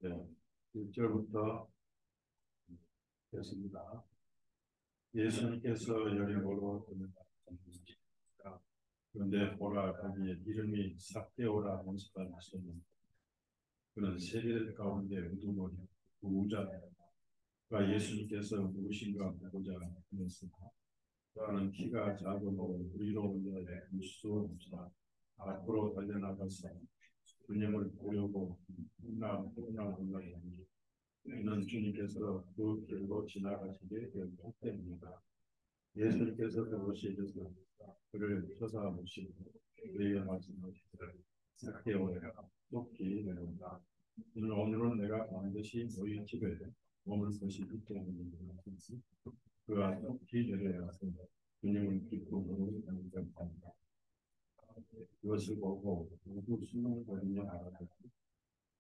네, 1절부터 됐습니다. 예수님께서 여리고로 들어가셨습니다. 그런데 보라, 거기에 이름이 삭개오라 하는 사람이 있었는데 그는 세리들 가운데 우두머리 부자가 예수님께서 누구신가 보고자 하였습니다. 그는 키가 작으므로 위로 올려 볼수 없사 앞으로 달려나가서 주님을 보려고 hun나 올라가니 이는 주님께서 그 길로 지나가시게 되었습니다. 예수님께서 그곳에 이르셔서 그를 쳐서 보시고 그에게 말씀하시기를 삭개오야 높이 내려온다. 오늘은 내가 반드시 너희 집에 머물 것이 있게 하느니라. 그가 높이 내려와서 주님을 기쁨으로 영접한다. 그것을 보고 모두 수능거리며 알아듣고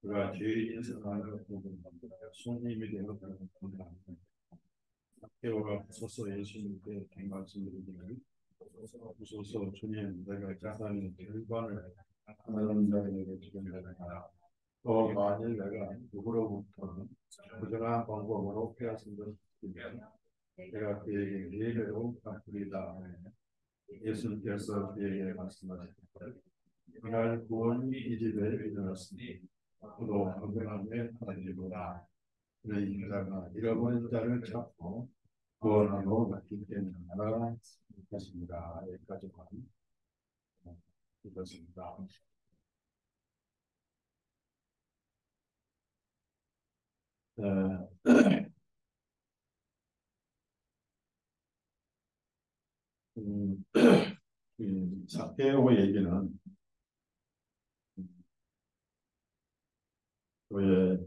그가 죄인인 사람을 보고 손님이 되어 들어갑니다. 삭개오가 서서 예수님께 말씀드리기를 부소서 주님, 내가 자산의 절반을 하나님 자에게 주겠나이다. 또 만일 내가 누구로부터 부정한 방법으로 빼앗은 것이 있으면 내가 그에게 4배로 갚으리다. 예수님께서 그에게 말씀하시기를 그날 구원이 이 집에 일어났으니 또 아브라함의 아들이로다. 그의 인자가 잃어버린 자를 찾고 구원하고 맡기 때문이라 하십니다. 여기까지만 읽었습니다. 삭개오 얘기는 교회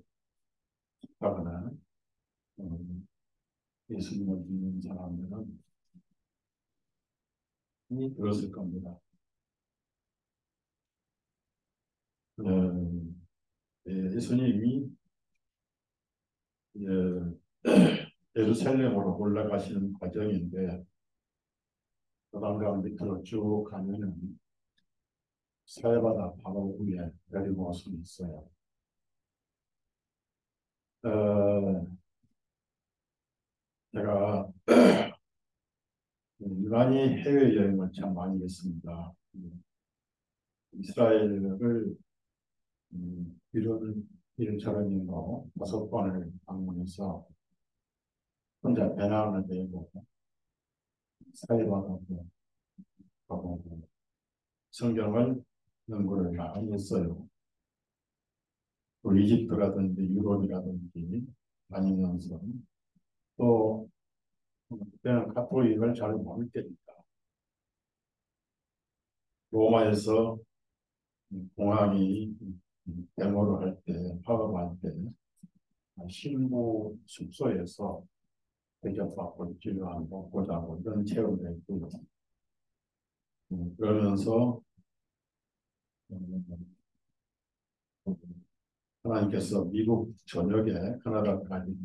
가거나 예수님을 믿는 사람들은 이미 들었을 겁니다. 예수님이 예루살렘으로 올라가시는 과정인데 요단강 밑으로 쭉 가면은 사해바다 바로 위에 여리고성이 있어요. 제가 유난히 해외여행을 참 많이 했습니다. 이스라엘을 이런저런으로 5번을 방문해서 혼자 배낭을 메고 사해바다도 가보고 성경을 연구를 많이 했어요. 또 이집트라든지 유럽이라든지 다니면서 또 그때는 가톨릭을 잘 모를 때니까 로마에서 공항이 데모를 할 때, 파업할 때 신부 숙소에서 대접받고 치료하고 보자고 이런 체험을 했고요. 그러면서 하나님께서 미국 전역에 캐나다까지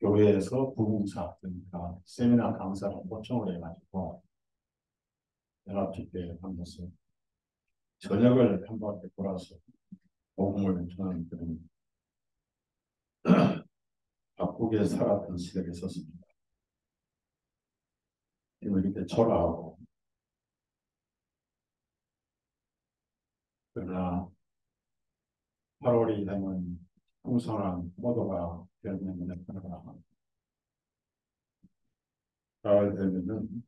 교회에서 부흥사, 그러니까 세미나 강사를 요청을 해가지고 연합집회 하면서 전역을 한 바퀴 돌아서 복음을 전하는 그런 바쁘게 살았던 시대가 있었습니다. 이렇게 초라하고 그러나 8월이 되면 풍성한 포도가 열매를 맺거나 가을 되면은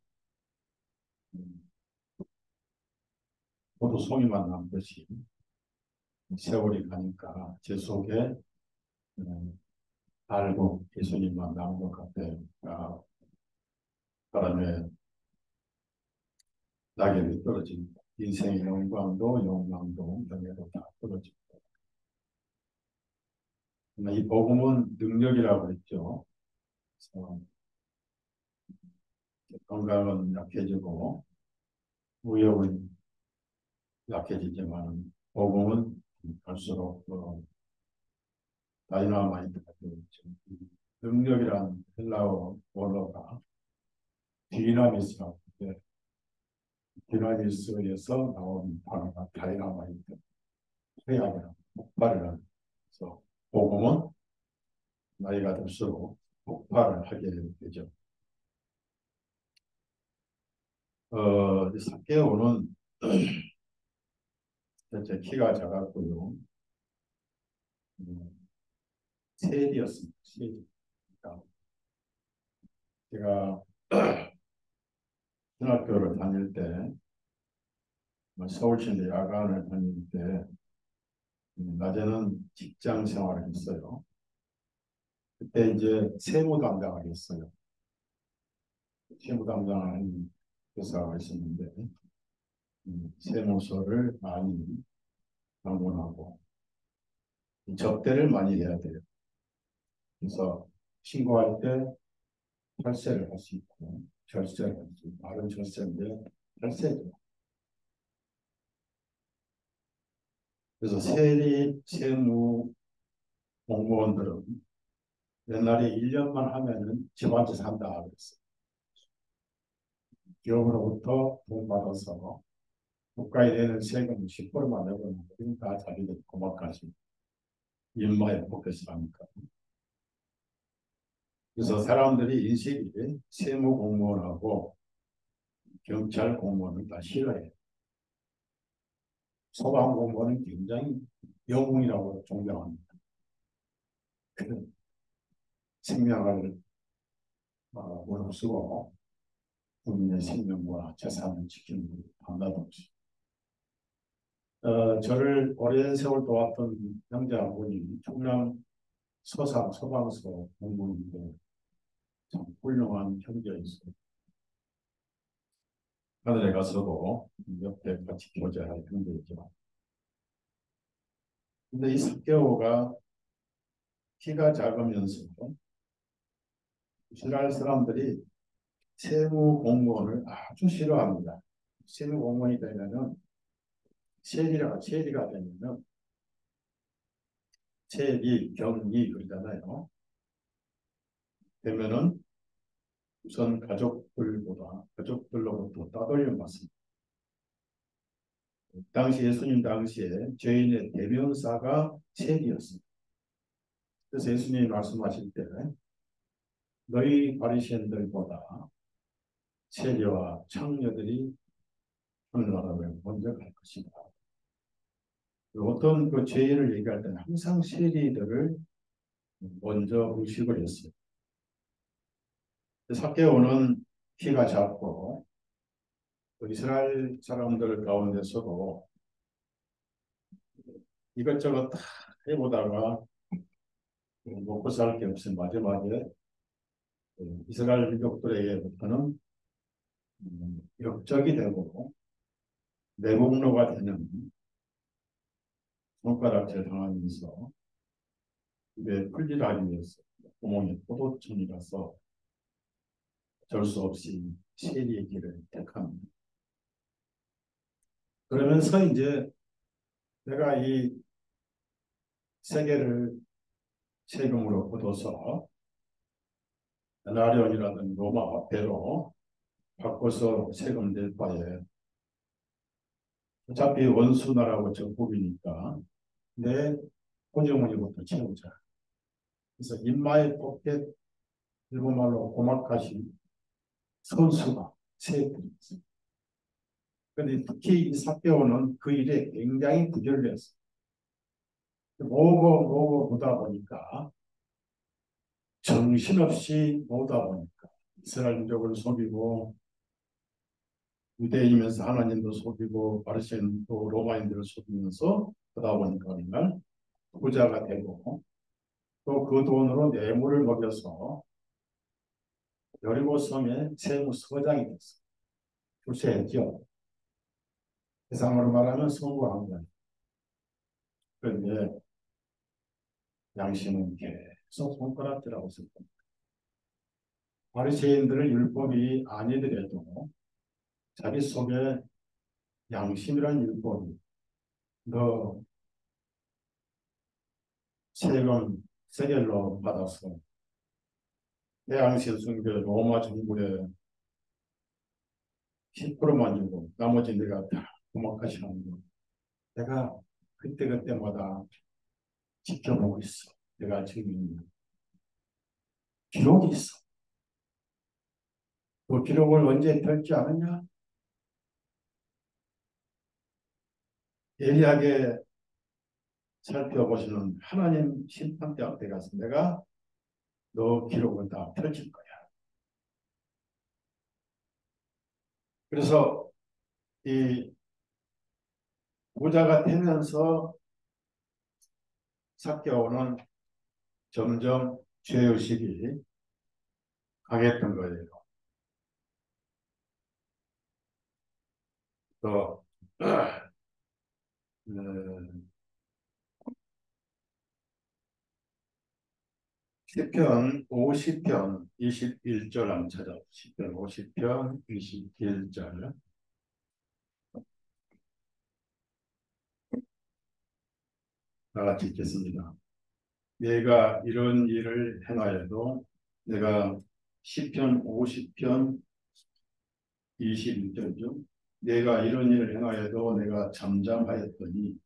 포도송이 만난 것이 세월이 가니까 제 속에 알고 예수님만 나온 것 같아요. 바람에 낙엽이 떨어집니다. 인생의 영광도 명예도 다 떨어집니다. 이 복음은 능력이라고 했죠. 건강은 약해지고 무역은 약해지지만 복음은 갈수록 다이나마이트가 되었죠. 능력이란 헬라어 원어가 디나미스라고 하는데 디나미스에서 나온 단어가 다이나마이트, 회약이라고 폭발이라는 그래서 복음은 나이가 들수록 폭발을 하게 되죠. 이 삭개오는 제 키가 작았고요. 세리였습니다. 세리. 그러니까 제가 중학교를 다닐 때, 서울시내 야간을 다닐 때, 낮에는 직장 생활을 했어요. 그때 이제 세무 담당을 했어요. 세무 담당을 하는 회사가 있었는데, 세무서를 많이 방문하고, 접대를 많이 해야 돼요. 그래서 신고할 때 탈세를 할 수 있고, 절세를 할 수 있고, 다른 절세인데, 탈세죠. 그래서 세무 공무원들은 옛날에 1년만 하면은 집 한 채 산다 그랬어요. 기업으로부터 돈 받아서 국가에 내는 세금 10%만 내고 다 자기들 고막까지 일마에 포켓을 하니까. 그래서 사람들이 인식이 세무 공무원하고 경찰 공무원을 다 싫어해요. 소방 공무원은 굉장히 영웅이라고 존경합니다. 생명을 무릅쓰고 국민의 생명과 재산을 지키는 한다든지. 저를 오랜 세월 도왔던 형제아버님 충남 서상 소방서 공무원인데 참 훌륭한 형제였어요. 하늘에 가서도 옆에 같이 교제할 형제이죠. 근데 이 삭개오가 키가 작으면서도 이스라엘 사람들이 세무 공무원을 아주 싫어합니다. 세무 공무원이 되면은 세리가 되면은 세리, 경리 그러잖아요. 되면은 우선 가족들로부터 따돌림 받습니다. 당시 예수님 당시에 죄인의 대명사가 세리였습니다. 그래서 예수님이 말씀하실 때 너희 바리새인들보다 세리와 창녀들이 하늘나라를 먼저 갈 것이다. 어떤 그 죄인을 얘기할 때는 항상 세리들을 먼저 의식을 했어요. 삭개오는 키가 작고 이스라엘 사람들 가운데서도 이것저것 다 해보다가 먹고 살 게 없으면 마지막에 이스라엘 민족들에게부터는 역적이 되고 내국노가 되는 손가락질 당하면서 입에 풀리를 하기 위해서 구멍이 포도청이라서 어쩔 수 없이 세리의 길을 택합니다. 그러면서 이제 내가 이 세계를 세금으로 거둬서 나리온이라든 로마 화폐로 바꿔서 세금 낼 바에 어차피 원수나라고 정법이니까 내 호주머니부터 채우자. 그래서 인마에 뽑게 일본말로 고막가시 선수가 세입니다. 그런데 특히 이 삭개오는 그 일에 굉장히 부결했어요. 모으고 보다 보니까 정신없이 모으다 보니까 이스라엘 민족을 속이고 유대인이면서 하나님도 속이고 바리새인도 로마인들을 속이면서 그러다 보니까 어느 날 부자가 되고 또 그 돈으로 뇌물을 먹여서 여리고성의 세무서장이 됐어요. 출세했죠. 세상으로 말하면 성공한 거예요. 그런데 양심은 계속 손가락질하고 있을 겁니다. 바리새인들은 율법이 아니더라도 자기 속에 양심이란 율법이 너 세금 세겔로 받아서 태양신 숭배 로마 정부에 10%만 주고 나머지 내가 다 도망가시 하는 거. 내가 그때마다 지켜보고 있어. 내가 지금 기록이 있어. 그 기록을 언제 펼지 않느냐? 예리하게 살펴보시는 하나님 심판대 앞에 가서 내가 너 기록을 다 펼칠 거야. 그래서 이 부자가 되면서 삭개오는 점점 죄의식이 강했던 거예요. 또 시편 50편 21절 한번 찾아보세요. 시편 50편 21절 다 같이 읽겠습니다. 내가 이런 일을 행하여도 내가 시편 50편 21절 중 내가 이런 일을 행하여도 내가 잠잠하였더니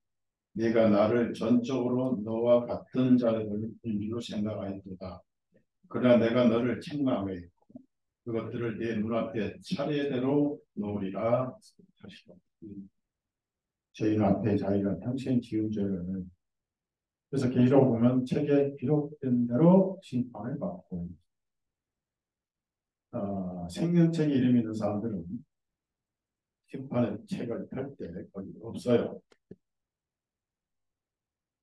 내가 나를 전적으로 너와 같은 자들을 인주로 생각하였도다. 그러나 내가 너를 책망하였고 그것들을 내 눈앞에 차례대로 놓으리라 하시고 저희는 앞에 자기가 평생 지은 죄를 그래서 계시록 보면 책에 기록된 대로 심판을 받고 생명책에 이름 있는 사람들은 심판의 책을 펼 때 거의 없어요.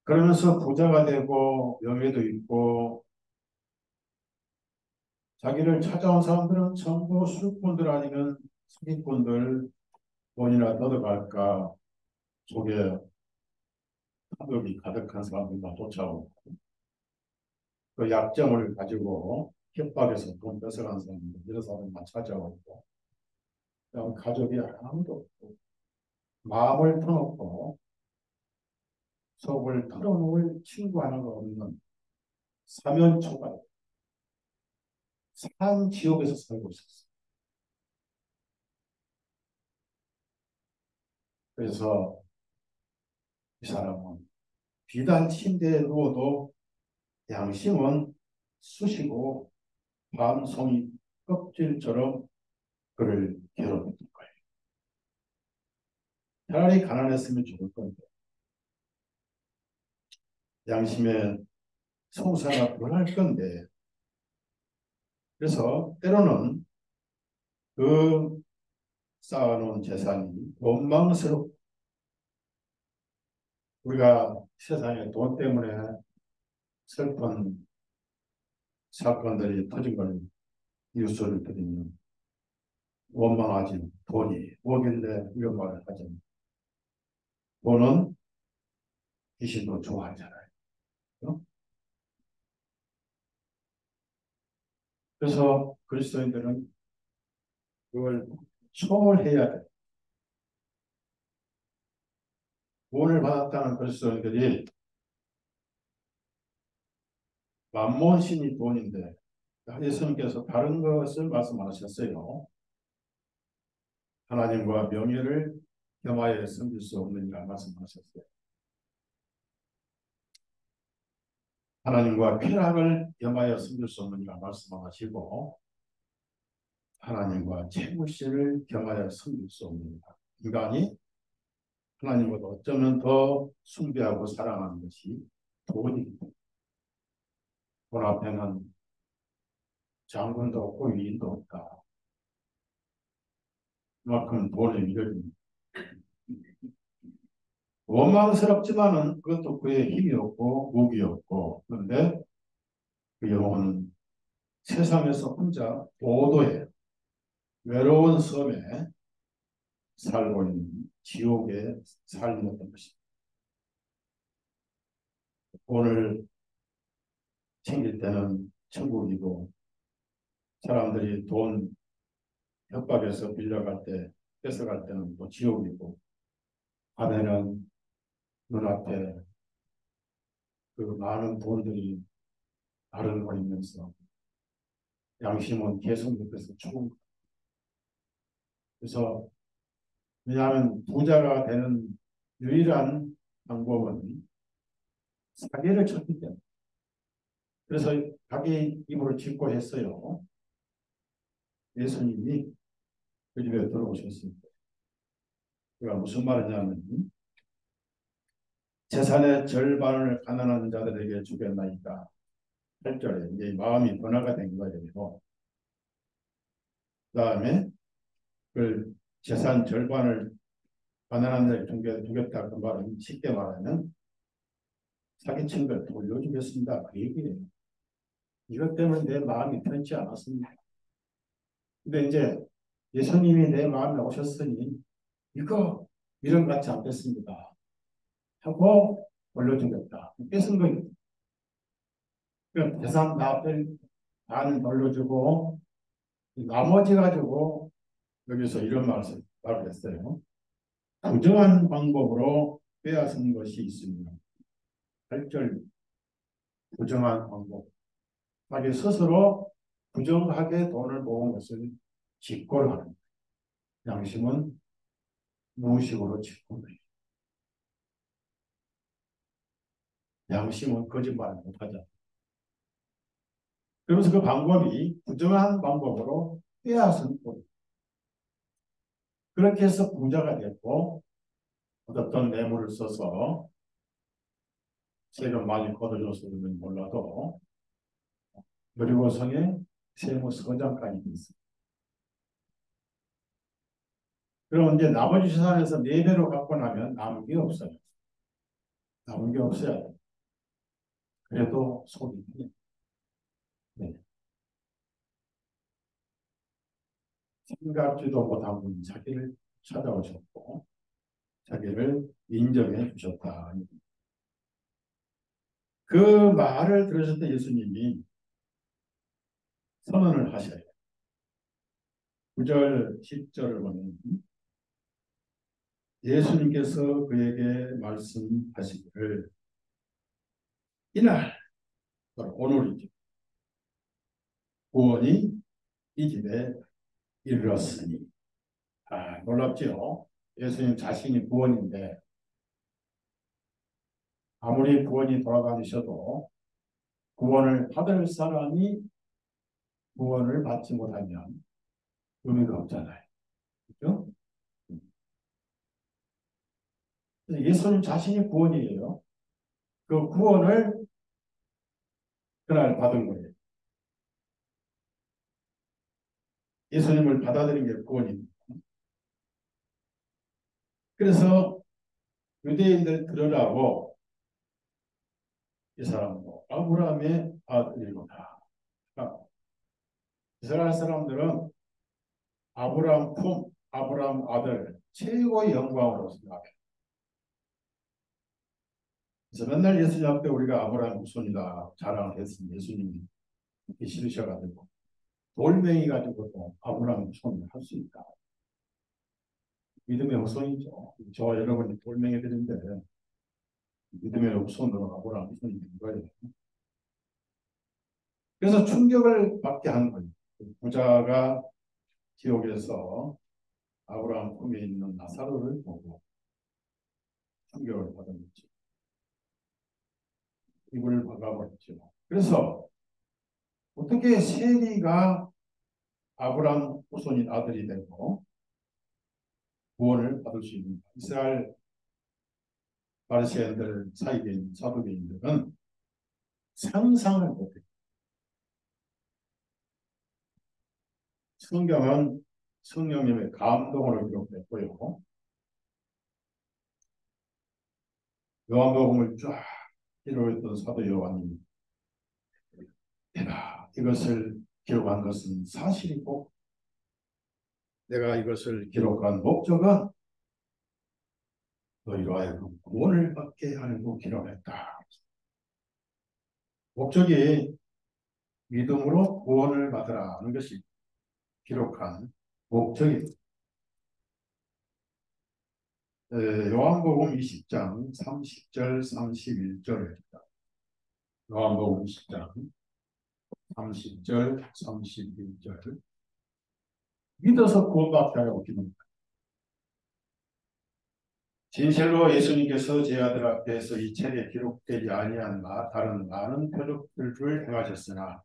그러면서 부자가 되고 명예도 있고 자기를 찾아온 사람들은 전부 술꾼들 아니면 사기꾼들 돈이나 뜯어갈까 속에 탐욕이 가득한 사람들만 쫓아오고 그 약점을 가지고 협박해서 돈 뺏어간 사람들 이런 사람만 찾아오고 가족이 아무도 없고 마음을 터놓고 속을 털어놓을 친구 하나가 없는 사면초가 산 지옥에서 살고 있었어요. 그래서 이 사람은 비단 침대에 누워도 양심은 쑤시고 밤송이 껍질처럼 그를 괴롭혔던 거예요. 차라리 가난했으면 좋을 건데 양심에 송사가 변할 건데 그래서 때로는 그 쌓아놓은 재산이 원망스럽고 우리가 세상에 돈 때문에 슬픈 사건들이 터진 걸 뉴스를 들으면 원망하지 돈이 뭐길래 이런 말을 하잖아요. 돈은 귀신도 좋아하잖아요. 어? 그래서 그리스도인들은 그걸 초월해야 돼. 구원을 받았다는 그리스도인들이 만몬신이 돈인데 예수님께서 다른 것을 말씀하셨어요. 하나님과 명예를 겸하여 섬길 수 없느니라 말씀하셨어요. 하나님과 쾌락을 겸하여 섬길 수 없느니라 말씀하시고 하나님과 재물신을 겸하여 섬길 수 없느니라. 인간이 하나님보다 어쩌면 더 숭배하고 사랑하는 것이 돈입니다. 돈 앞에는 장군도 없고 위인도 없다. 그만큼 돈의 위력이 원망스럽지만은 그것도 그의 힘이 없고 무기 없고 그런데 그 영혼은 세상에서 혼자 도도해 외로운 섬에 살고 있는 지옥의 삶이었던 것입니다. 돈을 챙길 때는 천국이고 사람들이 돈 협박해서 빌려갈 때 뺏어갈 때는 또 지옥이고 밤에는 눈앞에 그 많은 돈들이 아른거리면서 양심은 계속 옆에서 죽은 거예요. 그래서 왜냐하면 부자가 되는 유일한 방법은 사기를 쳤기 때문에. 그래서 자기 입으로 직고했어요. 예수님이 그 집에 들어오셨습니다. 그가 무슨 말이냐면 재산의 절반을 가난한 자들에게 주겠나이다. 8절에 이제 마음이 변화가 된 거예요. 그 다음에 그 재산 절반을 가난한 자에게 주겠다. 그 말은 쉽게 말하면 사기친 걸 돌려주겠습니다. 그 얘기예요. 이것 때문에 내 마음이 편치 않았습니다. 근데 이제 예수님이 내 마음에 오셨으니 이거 미련 갖지 않겠습니다. 하고 돌려주겠다. 뺏은 거예요. 재산 다는 돌려주고 나머지 가지고 여기서 이런 말을 했어요. 부정한 방법으로 빼앗은 것이 있습니다. 8절 부정한 방법. 자기 스스로 부정하게 돈을 모은 것을 직고를 하는 거예요. 양심은 무의식으로 직고를 해요. 양심은 거짓말을 못하죠. 그러면서 그 방법이 부정한 방법으로 빼앗은 돈. 그렇게 해서 부자가 됐고 어떤 뇌물을 써서 세금 많이 걷어줬으면 몰라도 여리고성에 세무서장까지 있습니다. 그럼 이제 나머지 재산에서 4배로 갖고 나면 남은 게 없어요. 남은 게 없어요. 그래도 속이 편해요. 네. 생각지도 못한 분이 자기를 찾아오셨고 자기를 인정해 주셨다. 그 말을 들으실 때 예수님이 선언을 하셔요. 9절, 10절을 보면 예수님께서 그에게 말씀하시기를 이날, 오늘이죠. 구원이 이 집에 이르렀으니. 놀랍죠? 예수님 자신이 구원인데 아무리 구원이 돌아다니셔도 구원을 받을 사람이 구원을 받지 못하면 의미가 없잖아요. 그렇죠? 예수님 자신이 구원이에요. 그 구원을 그날 받은 거예요. 예수님을 받아들인 게 구원입니다. 그래서 유대인들 들으라고 이 사람도 아브라함의 아들이구나. 이스라엘 사람들은 아브라함 품, 아브라함 아들 최고의 영광으로 생각해요. 그래서 맨날 예수님 앞에 우리가 아브라함 후손이다 자랑을 했으니 예수님이 이렇게 싫으셔가지고 돌멩이 가지고도 아브라함 후손을 할 수 있다. 믿음의 후손이죠. 저 여러분이 돌멩이들인데 믿음의 후손으로 아브라함 후손이 된 거예요. 그래서 충격을 받게 한 거예요. 부자가 지옥에서 아브라함 품에 있는 나사로를 보고 충격을 받은 거죠. 입을 박아버렸죠. 그래서 어떻게 세리가 아브라함 후손인 아들이 되고 구원을 받을 수 있는가? 이스라엘 바리새인들 사이에 있는 사두개인들은 상상을 못해요. 성경은 성령님의 감동으로 기록됐고요. 요한복음을 쫙 기록했던 사도 요한이 내가 이것을 기록한 것은 사실이고 내가 이것을 기록한 목적은 너희로 하여금 구원을 받게 하려고 기록했다. 목적이 믿음으로 구원을 받으라는 것이 기록한 목적입니다. 요한복음 20장 30절 31절입니다. 요한복음 20장 30절 31절 믿어서 구원받게 하려고 기도합니다. 진실로 예수님께서 제 아들 앞에서 이 책에 기록되지 아니한 다른 많은 표적들을 행하셨으나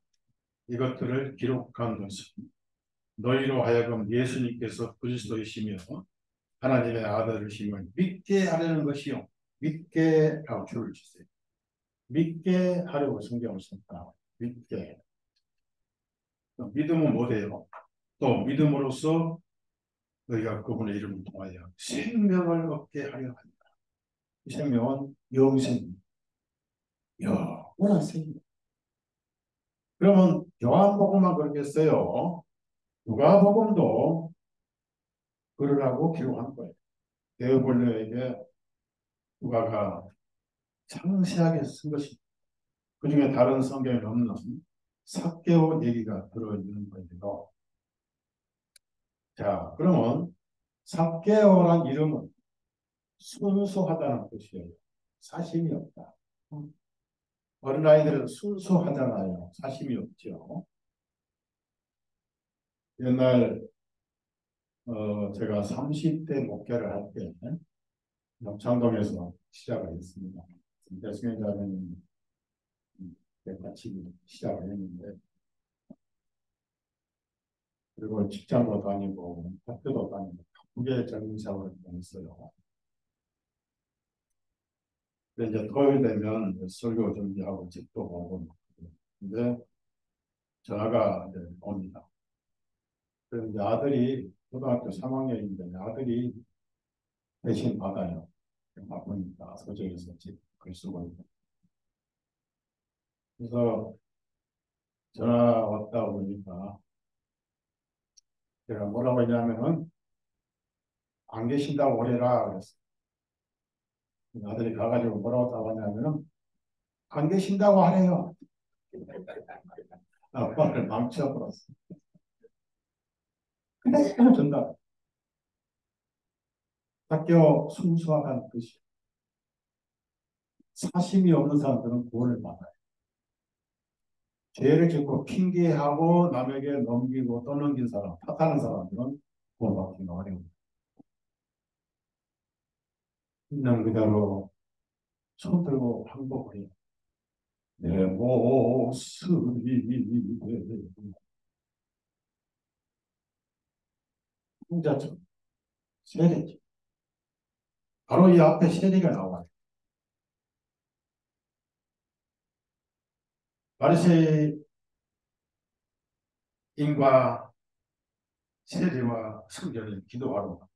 이것들을 기록한 것은 너희로 하여금 예수님께서 그리스도이시며 하나님의 아들이심을 믿게 하려는 것이요. 믿게라고 줄을 주세요. 믿게 하려고 성경을 썼다. 믿게. 믿음은 뭐예요? 또 믿음으로써 너희가 그분의 이름을 통하여 생명을 얻게 하려 한다. 이 생명은 영생, 영원한 생명. 그러면 요한복음만 그러겠어요? 누가복음도 그러라고 기록한 거예요. 데오볼로에게 누가가 상세하게 쓴 것입니다. 그 중에 다른 성경에 없는 삭개오 얘기가 들어있는 거예요. 자, 그러면 삭개오란 이름은 순수하다는 뜻이에요. 사심이 없다. 어린아이들은 순수하잖아요. 사심이 없죠. 옛날 제가 30대 목회를 할 때 영창동에서 시작을 했습니다. 대승회자는 같이 시작을 했는데 그리고 직장도 다니고 학교도 다니고 크게 젊은 사업을 했어요. 근데 이제 토요일 되면 설교 준비하고 집도 보고 근데 전화가 이제 옵니다. 그래서 이제 아들이 고등학교 3학년인데 아들이 대신 받아요. 바쁘니까 서적에서 글 쓰고 있고. 그래서 전화 왔다 보니까 제가 뭐라고 했냐면은 안 계신다고 그래라 그랬어요. 아들이 가가지고 뭐라고 답하냐면은 안 계신다고 하래요. 아빠를 망쳐버렸어. 근데 전다. 학교 순수하다는 뜻이 사심이 없는 사람들은 구원을 받아요. 죄를 짓고 핑계하고 남에게 넘기고 떠넘긴 사람, 탓하는 사람들은 구원받기가 어려워요. 있는 그대로 손 들고 항복을 해요. 내 모습이 혼자죠. 세례죠. 바로 이 앞에 세례가 나와요. 바리새인과 세례와 성결을 기도하러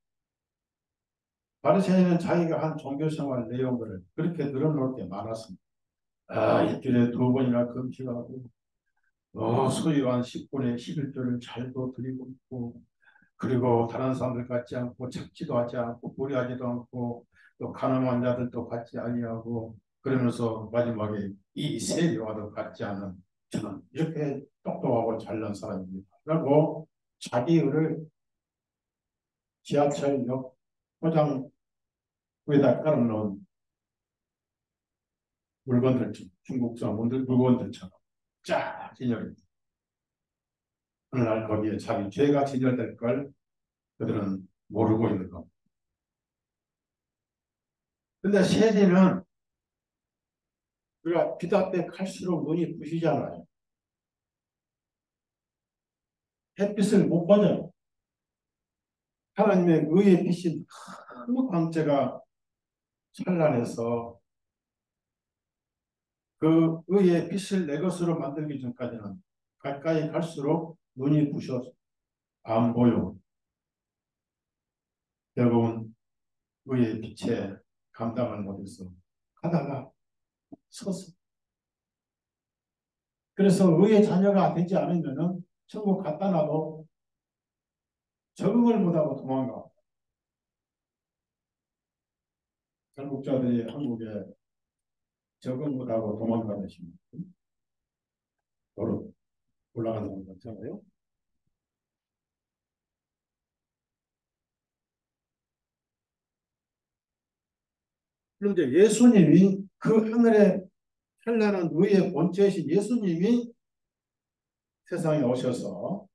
바리새인은 자기가 한 종교생활 내용을 그렇게 늘어놓을 게 많았습니다. 일주일에 2번이나 금식하고 소위 한 10분의 11조를 잘도 드리고 있고 그리고 다른 사람들 같지 않고 착지도 하지 않고 무리하지도 않고 또 가난한 자들도 받지 아니하고 그러면서 마지막에 이 세리와도 같지 않은 저는 이렇게 똑똑하고 잘난 사람입니다. 라고 자기 의를 지하철역 포장 위에다 깔아놓은 물건들처럼 중국산 물건들처럼 쫙 진열입니다. 어느 날 거기에 자기 죄가 진열될 걸 그들은 모르고 있는 겁니다. 근데 세리는 우리가 빛 앞에 갈수록 눈이 부시잖아요. 햇빛을 못 받아요. 하나님의 의의 빛이 너무 광채가 찬란해서 그 의의 빛을 내 것으로 만들기 전까지는 가까이 갈수록 눈이 부셔서 안 보여. 결국은 의의 빛에 감당을 못해서 가다가 서서 그래서 의의 자녀가 되지 않으면은 천국 갖다 놔도 적응을 못하고 도망가. 한국자들이 한국에 적응 못하고 도망가는 식으로 도로 올라가는 사람 같잖아요. 그런데 예수님이 그 하늘의 찬란한 의의 본체이신 예수님이 세상에 오셔서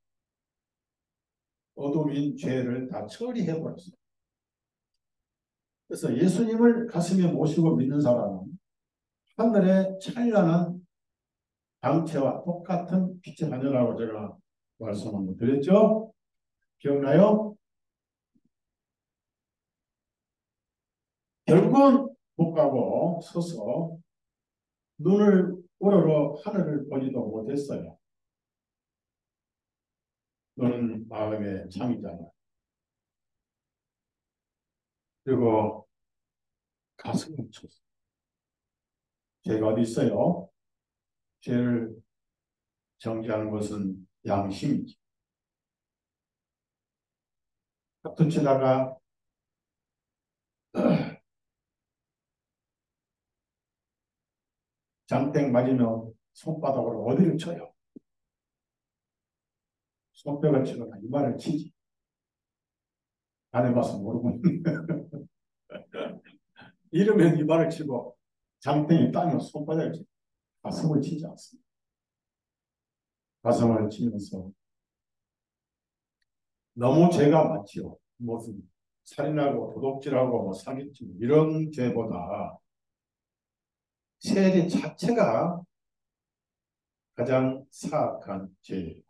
어둠인 죄를 다 처리해 버렸어요. 그래서 예수님을 가슴에 모시고 믿는 사람은 하늘의 찬란한 광채와 똑같은 빛의 하늘이라고 제가 말씀을 드렸죠. 기억나요? 결국은 못 가고 서서 눈을 우러러 하늘을 보지도 못했어요. 너는 마음의 창이잖아. 그리고 가슴을 쳤어. 죄가 어디 있어요? 죄를 정죄하는 것은 양심이지. 학교 치다가 장땡 맞으면 손바닥으로 어디를 쳐요? 손뼉을 치거나 이마를 치지. 안 해봐서 모르고. 이러면 이마를 치고 장땡이 따면 손바닥을 치고 가슴을 치지 않습니다. 가슴을 치면서 너무 죄가 많지요. 무슨 살인하고 도둑질하고 뭐 사기치 이런 죄보다 세리 자체가 가장 사악한 죄예요.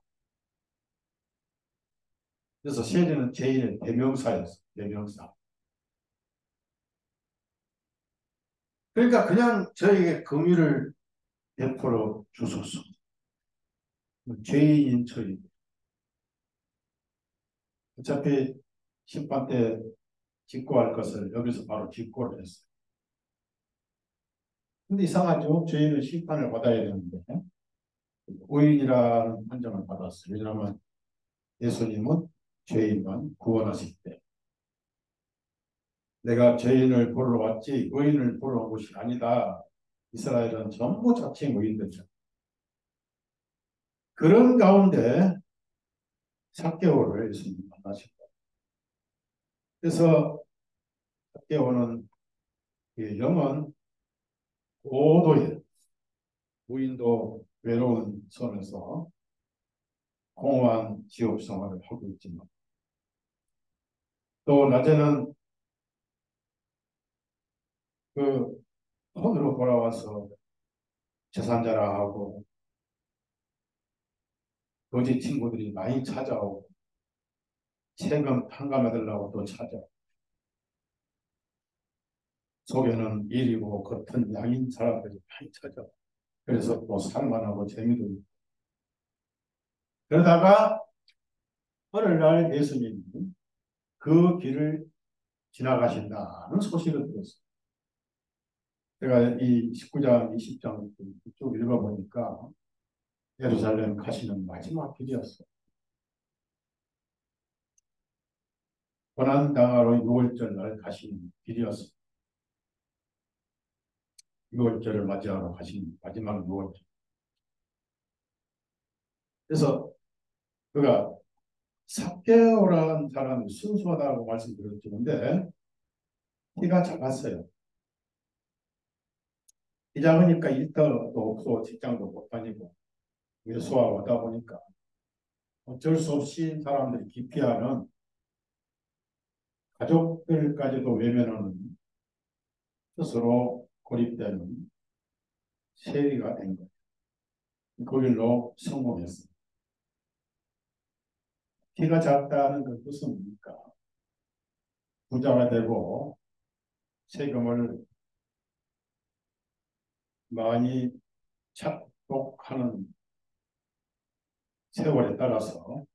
그래서 세리는 죄인의 대명사였어요. 대명사. 그러니까 그냥 저에게 긍휼을 베풀어 주소서. 죄인인 저희. 어차피 심판 때 직고할 것을 여기서 바로 직고를 했어요. 근데 이상하죠. 죄인은 심판을 받아야 되는데 의인이라는 판정을 받았어요. 왜냐하면 예수님은 죄인만 구원하실 때 내가 죄인을 보러 왔지 의인을 보러 온 것이 아니다. 이스라엘은 전부 자칭 의인들이죠. 그런 가운데 삭개오를 예수님이 만나셨다. 그래서 삭개오는 영은 고도의 무인도 외로운 섬에서 공허한 지옥 생활을 하고 있지만 또 낮에는 그 혼으로 돌아와서 재산자라하고 거지 친구들이 많이 찾아오고 세금 탕감해달라고 또 찾아오고 속에는 일이고 겉은 양인 사람들이 많이 찾아오고 그래서 또 살만하고 재미도 있고 그러다가 어느 날 예수님이 그 길을 지나가신다는 소식을 들었어요. 제가 이 19장, 20장 쭉 읽어보니까 예루살렘 가시는 마지막 길이었어요. 고난당하러 6월절 날 가시는 길이었어요. 6월절을 맞이하러 가신 마지막 6월절. 그래서 그가 삭개오라는 사람이 순수하다고 말씀드렸는데 키가 작았어요. 키 작으니까 일터도 없고 직장도 못 다니고 외소하다 보니까 어쩔 수 없이 사람들이 기피하는 가족들까지도 외면하는 스스로 고립되는 세리가 된 거예요. 그 일로 성공했어요. 키가 작다는 그 뜻은 뭡니까? 부자가 되고 세금을 많이 착복하는 세월에 따라서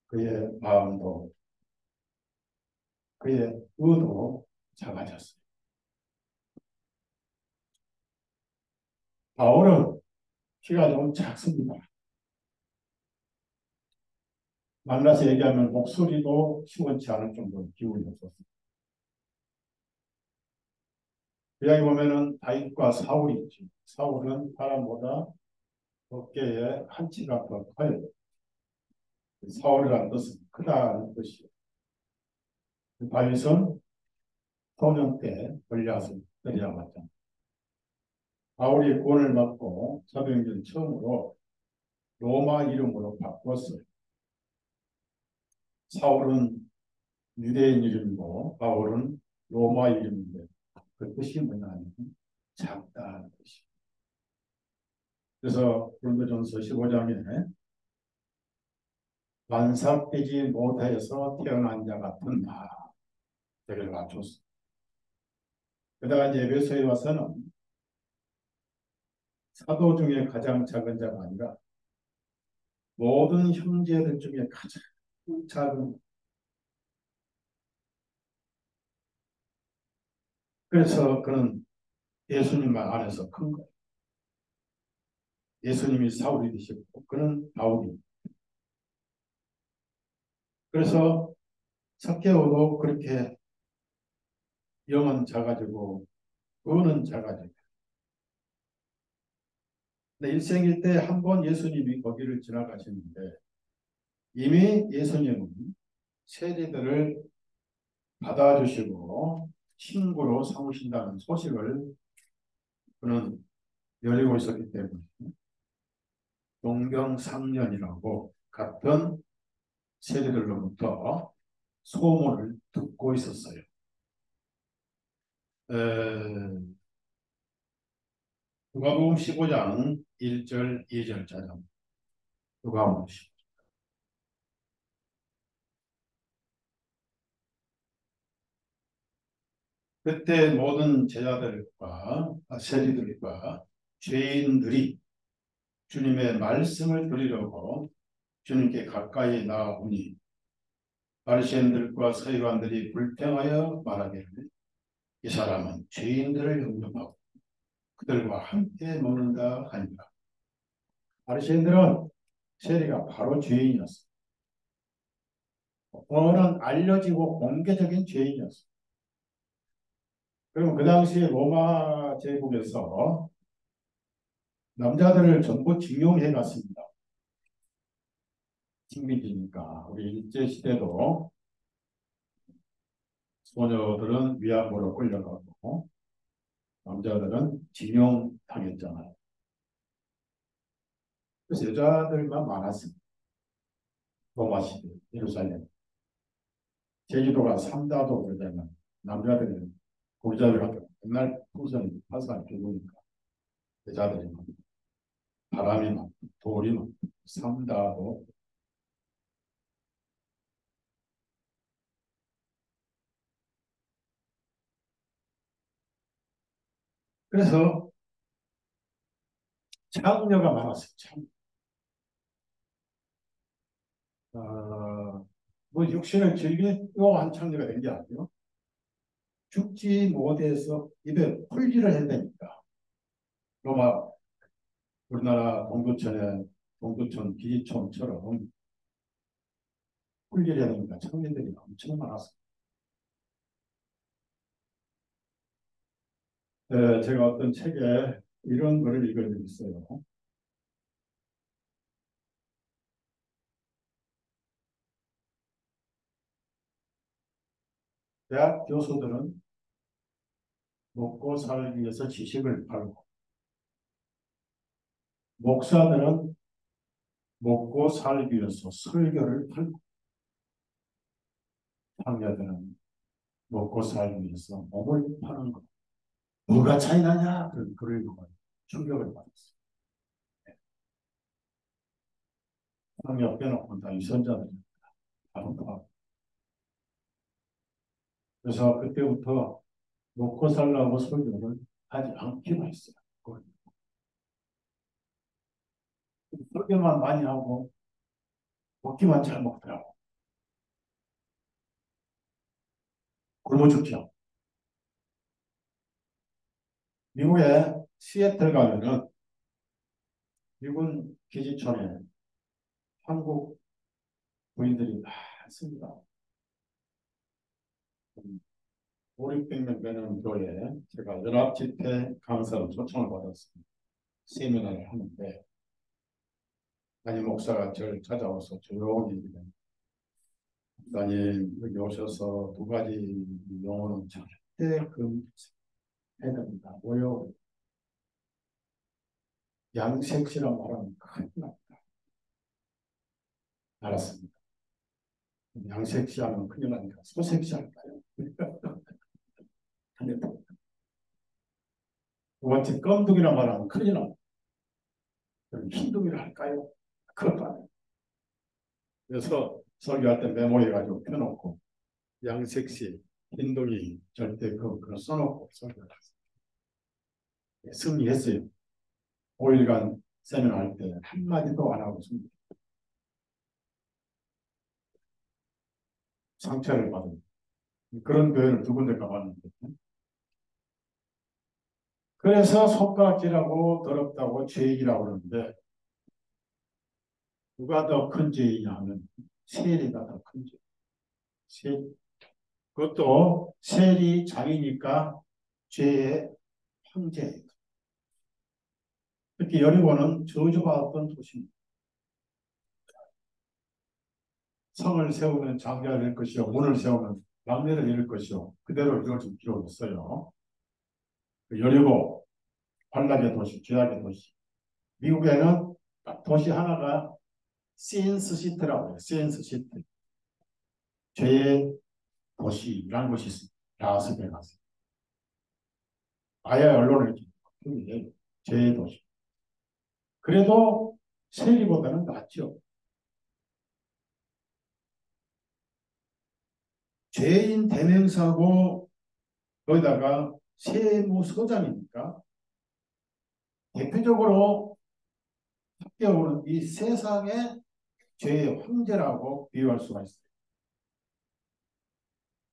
그의 마음도 그의 의도 작아졌어요. 바울은 키가 좀 작습니다. 만나서 얘기하면 목소리도 시원치 않을 정도로 기운이 없었어요. 여기 보면은 다윗과 사울이 있죠. 사울은 사람보다 어깨에 한 치가 더 커요. 사울이라는 뜻은 크다는 뜻이에요. 다윗은 소년 때 골리앗을 때려봤잖아요. 바울이 구원을 받고 사도행전 처음으로 로마 이름으로 바꿨어요. 사울은 유대인 이름이고 바울은 로마 이름인데 그 뜻이 뭐냐면 작다는 뜻이. 그래서 고린도전서 15장에 완삭되지 못하여서 태어난 자 같은 나 되게 맞췄어. 그러다가 이제 에베소에 와서는 사도 중에 가장 작은 자가 아니라 모든 형제들 중에 가장 작은. 그래서 그는 예수님만 안에서 큰 거예요. 예수님이 사울이 되셨고 그는 바울이. 그래서 삭개오도 그렇게 영은 작아지고 그는 작아지고. 근데 일생일 때 한 번 예수님이 거기를 지나가시는데 이미 예수님은 세리들을 받아주시고 친구로 삼으신다는 소식을 그는 열리고 있었기 때문에 동병상련이라고 같은 세리들로부터 소문을 듣고 있었어요. 누가복음 15장 1절 2절 자장. 누가복음 15장. 그때 모든 제자들과 세리들과 죄인들이 주님의 말씀을 들으려고 주님께 가까이 나아오니 바리새인들과 서기관들이 불평하여 말하기를 이 사람은 죄인들을 영접하고 그들과 함께 먹는다 하니라. 바리새인들은 세리가 바로 죄인이었어. 뻔한 알려지고 공개적인 죄인이었어. 그럼 그 당시에 로마 제국에서 남자들을 전부 징용해 갔습니다. 식민지니까 우리 일제 시대도 소녀들은 위안부로 끌려가고 남자들은 징용당했잖아요. 그래서 여자들만 많았습니다. 로마 시대 예루살렘. 제주도가 삼다도 그러잖아요. 남자들은 고리잡이를 하고 맨날 풍선 화산 피우니까 여자들이 막 바람이 막 돌이 막 삼다도. 그래서 창녀가 많았어요. 뭐 육신을 즐기고 한 창녀가 된 게 아니에요. 죽지 못해서 입에 풀질을 해야 되니까. 로마 우리나라 동두천 기지촌처럼 풀질해야 되니까 청년들이 엄청 많았어요. 제가 어떤 책에 이런 글을 읽은 적이 있어요. 대학 교수들은 먹고 살기 위해서 지식을 팔고 목사들은 먹고 살기 위해서 설교를 팔고 창녀들은 먹고 살기 위해서 몸을 파는 것. 뭐가 차이 나냐? 그런 글을 읽고 충격을 받았어요. 창녀 빼놓고 다 유선자들입니다. 다른 거. 그래서 그때부터 먹고 살라고 설교를 하지 않기로 했어요. 설교만 많이 하고 먹기만 잘 먹더라고. 굶어 죽죠. 미국의 시애틀 가면은 미군 기지촌에 한국 부인들이 많습니다. 5, 600명 되는 교회에 제가 연합집회 강사로 초청을 받았습니다. 세미나를 하는데 담임 목사가 저를 찾아와서 조용히 목사님 여기 오셔서 두 가지 용어는 절대 해야 됩니다. 뭐요? 양색시란 말하면 큰일 납니다. 알았습니다. 양색시하면 큰일 나니까 소색시 할까요? 두 번째, 껌둥이란 말하면 큰일 납니다. 흰둥이를 할까요? 그것도 아니에요. 그래서 설교할 때 메모해가지고 펴놓고 양색시, 흰둥이 절대 그거 써놓고 설교를 했어요. 승리했어요. 5일간 세미나 할 때 한마디도 안 하고 승리. 상처를 받은 그런 교회를 두 군데 가봤는데 그래서 손가락질하고 더럽다고 죄인이라고 그러는데 누가 더 큰 죄이냐 하면 세리가 더 큰 죄. 세리. 그것도 세리 장이니까 죄의 황제. 특히 여리고는 저주받았던 도시입니다. 성을 세우는 장자를 잃을 것이요 문을 세우는 막내를 잃을 것이요 그대로 이루어질 필요가 있어요. 여리고 환락의 도시, 죄악의 도시. 미국에는 도시 하나가 시앤스시티라고 해요. 시앤스시티. 죄의 도시라는 곳이 있습니다. 라스베가스. 아예 언론을 이렇게 죄의 도시. 그래도 세리보다는 낫죠. 죄인 대명사고 거기다가 세무서장이니까 대표적으로 합격으로는 이 세상의 죄의 황제라고 비유할 수가 있어요.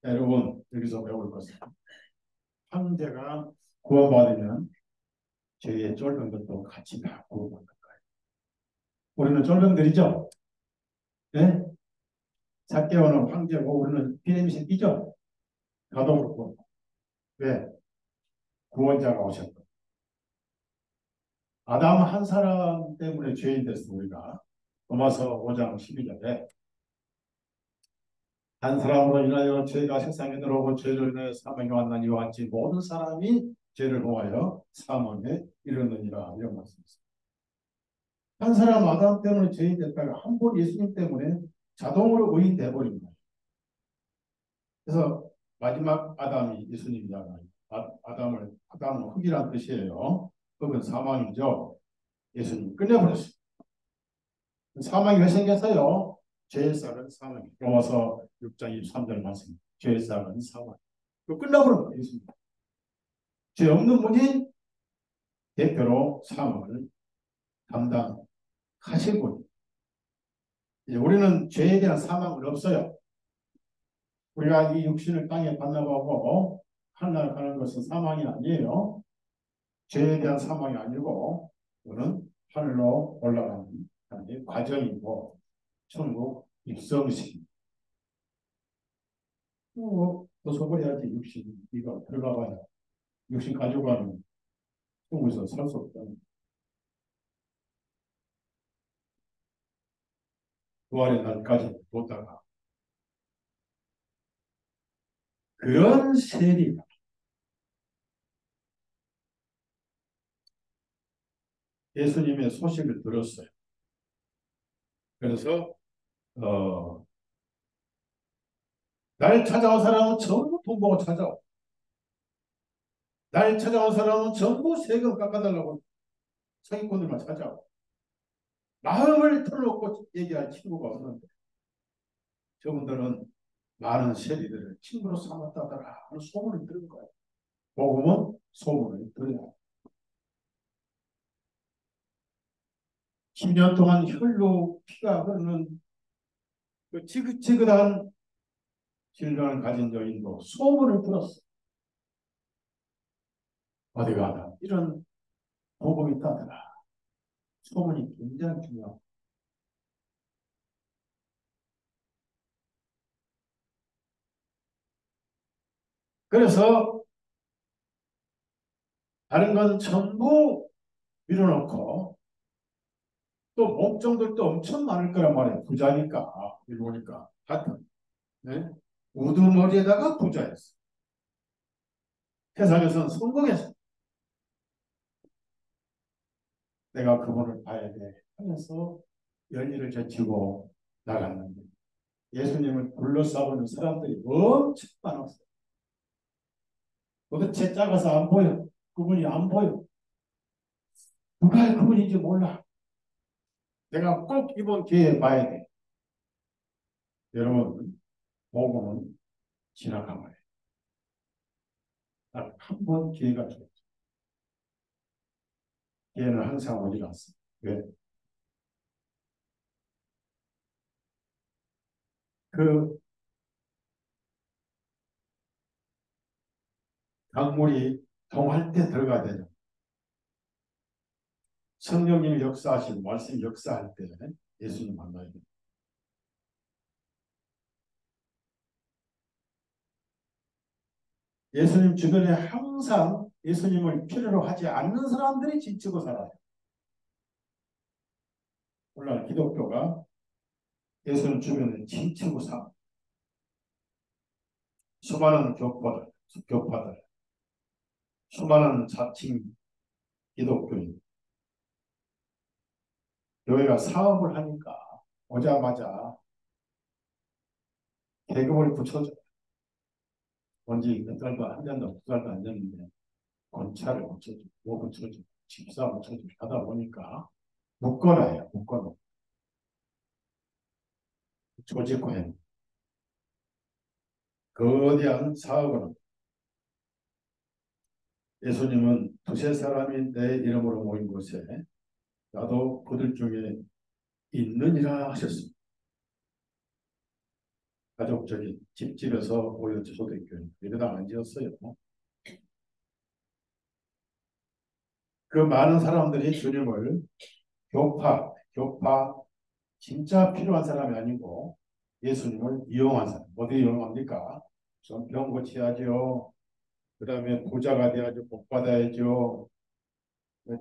여러분 여기서 배울 것은 황제가 구원받으면 죄의 쫄던 것도 같이 다 구원받는 거예요. 우리는 쫄병들이죠. 네? 삭개오는 황제고 우리는 비냄이 새끼죠. 가도 그렇고. 왜? 구원자가 오셨고. 아담 한 사람 때문에 죄인 됐어 우리가. 로마서 5장 12절에 한 사람으로 인하여 죄가 세상에 들어오고 죄를 인하여 사망이 왔나니 이와 같이 모든 사람이 죄를 통하여 사망에 이르느니라 이런 말씀이있습니다. 한 사람 아담 때문에 죄인 됐다가 한 번 예수님 때문에 자동으로 의인 돼버립니다. 그래서 마지막 아담이 예수님이잖아요. 아담은 흙이란 뜻이에요. 흙은 사망이죠. 예수님 끝내버렸어요. 사망이 왜 생겼어요? 죄의 싹은 사망. 로마서 6장 23절 말씀. 죄의 싹은 사망. 그 끝나버린 거예요. 예수님. 죄 없는 분이 대표로 사망을 담당하실 분. 이제 우리는 죄에 대한 사망은 없어요. 우리가 이 육신을 땅에 반납하고 하늘나라 가는 것은 사망이 아니에요. 죄에 대한 사망이 아니고 그는 하늘로 올라가는 과정이고 천국 입성식. 벗어버려야지 육신. 이거 들어가봐야 육신 가지고 가는 천국에서 살 수 없다. 부활의 날까지 보다가 그런 세리가 예수님의 소식을 들었어요. 그래서 날 찾아온 사람은 전부 돈 보고 찾아오. 날 찾아온 사람은 전부 세금 깎아달라고 사기꾼들만 찾아오. 마음을 털어놓고 얘기할 친구가 없는데 저분들은 많은 세리들을 친구로 삼았다더라 하는 소문을 들은 거예요. 복음은 소문을 들어야 해요. 10년 동안 혈로 피가 흐르는 그 지긋지긋한 질병을 가진 여인도 소문을 들었어. 어디 가나 이런 복음이 있다더라. 소문이 굉장히 중요하고. 그래서 다른 건 전부 밀어놓고 또 목정들도 엄청 많을 거란 말이에요. 부자니까. 여기 보니까 하여튼 네? 우두머리에다가 부자였어. 세상에서는 성공했어. 내가 그분을 봐야 돼 하면서 열일을 제치고 나갔는데 예수님을 둘러싸고는 사람들이 엄청 많았어요. 도대체 작아서 안 보여. 그분이 안 보여. 누가 그분인지 몰라. 내가 꼭 이번 기회에 봐야 돼. 여러분, 복음은 지나가봐요. 딱 한 번 기회가 줘요. 기회는 항상 오지 않습니다. 왜? 그 강물이 동할 때 들어가야 되죠. 성령님이 역사하시고 말씀이 역사할 때 예수님 만나야 돼요. 예수님 주변에 항상 예수님을 필요로 하지 않는 사람들이 지치고 살아요. 오늘날 기독교가 예수님 주변에 지치고 살아. 수많은 교파들, 수많은 자칭 기독교인, 교회가 사업을 하니까 오자마자 계급을 붙여줘. 뭔지 몇 달도 안 됐는데, 두 달도 안 됐는데, 권차를 붙여주고, 뭐 붙여주고, 집사 붙여주고 하다 보니까 묶어놔요, 묶어놓고. 조직화해. 거대한 사업을. 예수님은 두세 사람이 내 이름으로 모인 곳에 나도 그들 중에 있느니라 하셨습니다. 가족적인 집집에서 오히려 초대교회 예배당 안 지었어요. 그 많은 사람들이 주님을 교파, 진짜 필요한 사람이 아니고 예수님을 이용한 사람. 어디 이용합니까? 좀 병 고쳐야죠. 그 다음에 부자가 돼야죠. 복 받아야죠.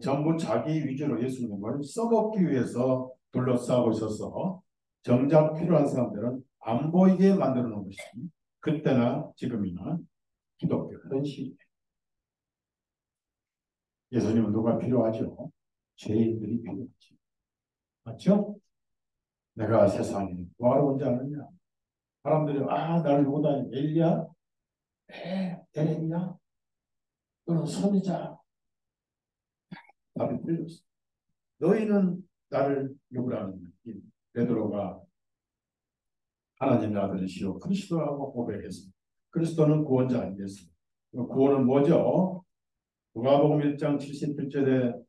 전부 자기 위주로 예수님을 써먹기 위해서 둘러싸고 있어서 정작 필요한 사람들은 안 보이게 만들어 놓은 것이 그때나 지금이나 기독교 현실이에요. 예수님은 누가 필요하죠? 죄인들이 필요하죠. 맞죠? 내가 세상에 뭐하러 온지 아느냐? 사람들이 나를 누구다 엘리야? 에레미야? 또는 선지자? 답이 틀렸어. 너희는 나를 누구라느냐? 베드로가 하나님의 아들이시오 그리스도라고 고백했습니다. 그리스도는 구원자 아니겠습니까? 구원은 뭐죠? 누가복음 1장 77절에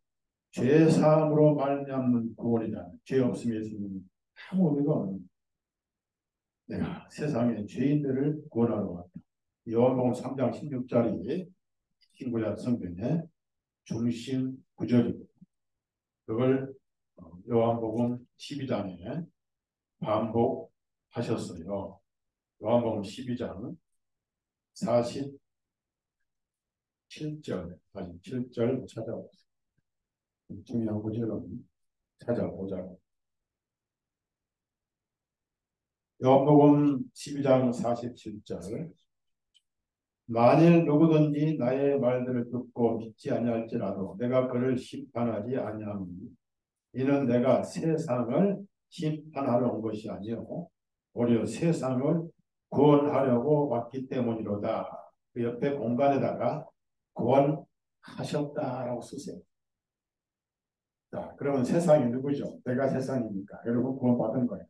죄 사함으로 말미암는 구원이다. 죄 없으면 예수님은 아무 의미가 없는 내가 세상의 죄인들을 구원하러 왔다. 요한복음 3장 16절이 신구약 성경의 중심 구절이고 그걸 요한복음 12장에 반복하셨어요. 요한복음 12장 47절, 47절 찾아보세요. 중요한 구절은 찾아보자고. 요한복음 12장 47절 만일 누구든지 나의 말들을 듣고 믿지 아니할지라도 내가 그를 심판하지 아니하니 이는 내가 세상을 심판하러 온 것이 아니요 오히려 세상을 구원하려고 왔기 때문이로다. 그 옆에 공간에다가 구원하셨다라고 쓰세요. 자, 그러면 세상이 누구죠? 내가 세상이니까 여러분 구원받은 거예요.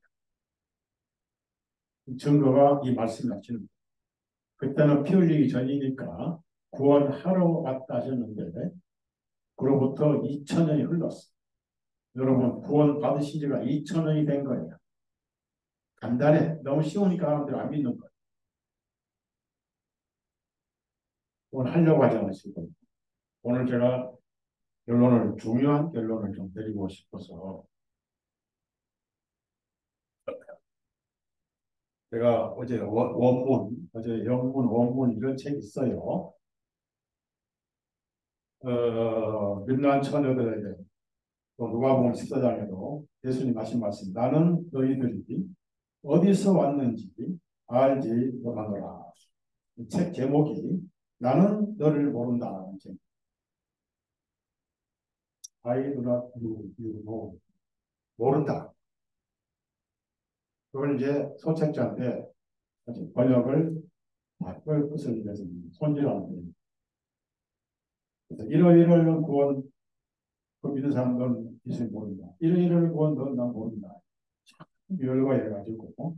증거가 이 말씀이 하시는 거예요. 그때는 피 흘리기 전이니까 구원하러 왔다 하셨는데 그로부터 2000년이 흘렀어. 여러분 구원 받으신 지가 2000년이 된 거예요. 간단해. 너무 쉬우니까 사람들이 안 믿는 거예요. 구원하려고 하지 않으시고 오늘 제가 중요한 결론을 좀 드리고 싶어서 제가 어제 어제 영문 원문 이런 책 있어요. 민난 처녀들에게 또 누가복음 14장에도 예수님 하신 말씀 나는 너희들이 어디서 왔는지 알지 못하노라. 책 제목이 나는 너를 모른다라는 책. I do not you know. 모른다. 그걸 이제 소책자한테 번역을 바꿀 것을 위해서 손질하는 거예요. 이러이러는 구원, 그 믿는 사람들은 이제 모른다. 이러이러는 구원, 넌난 모른다. 참 열거해가지고,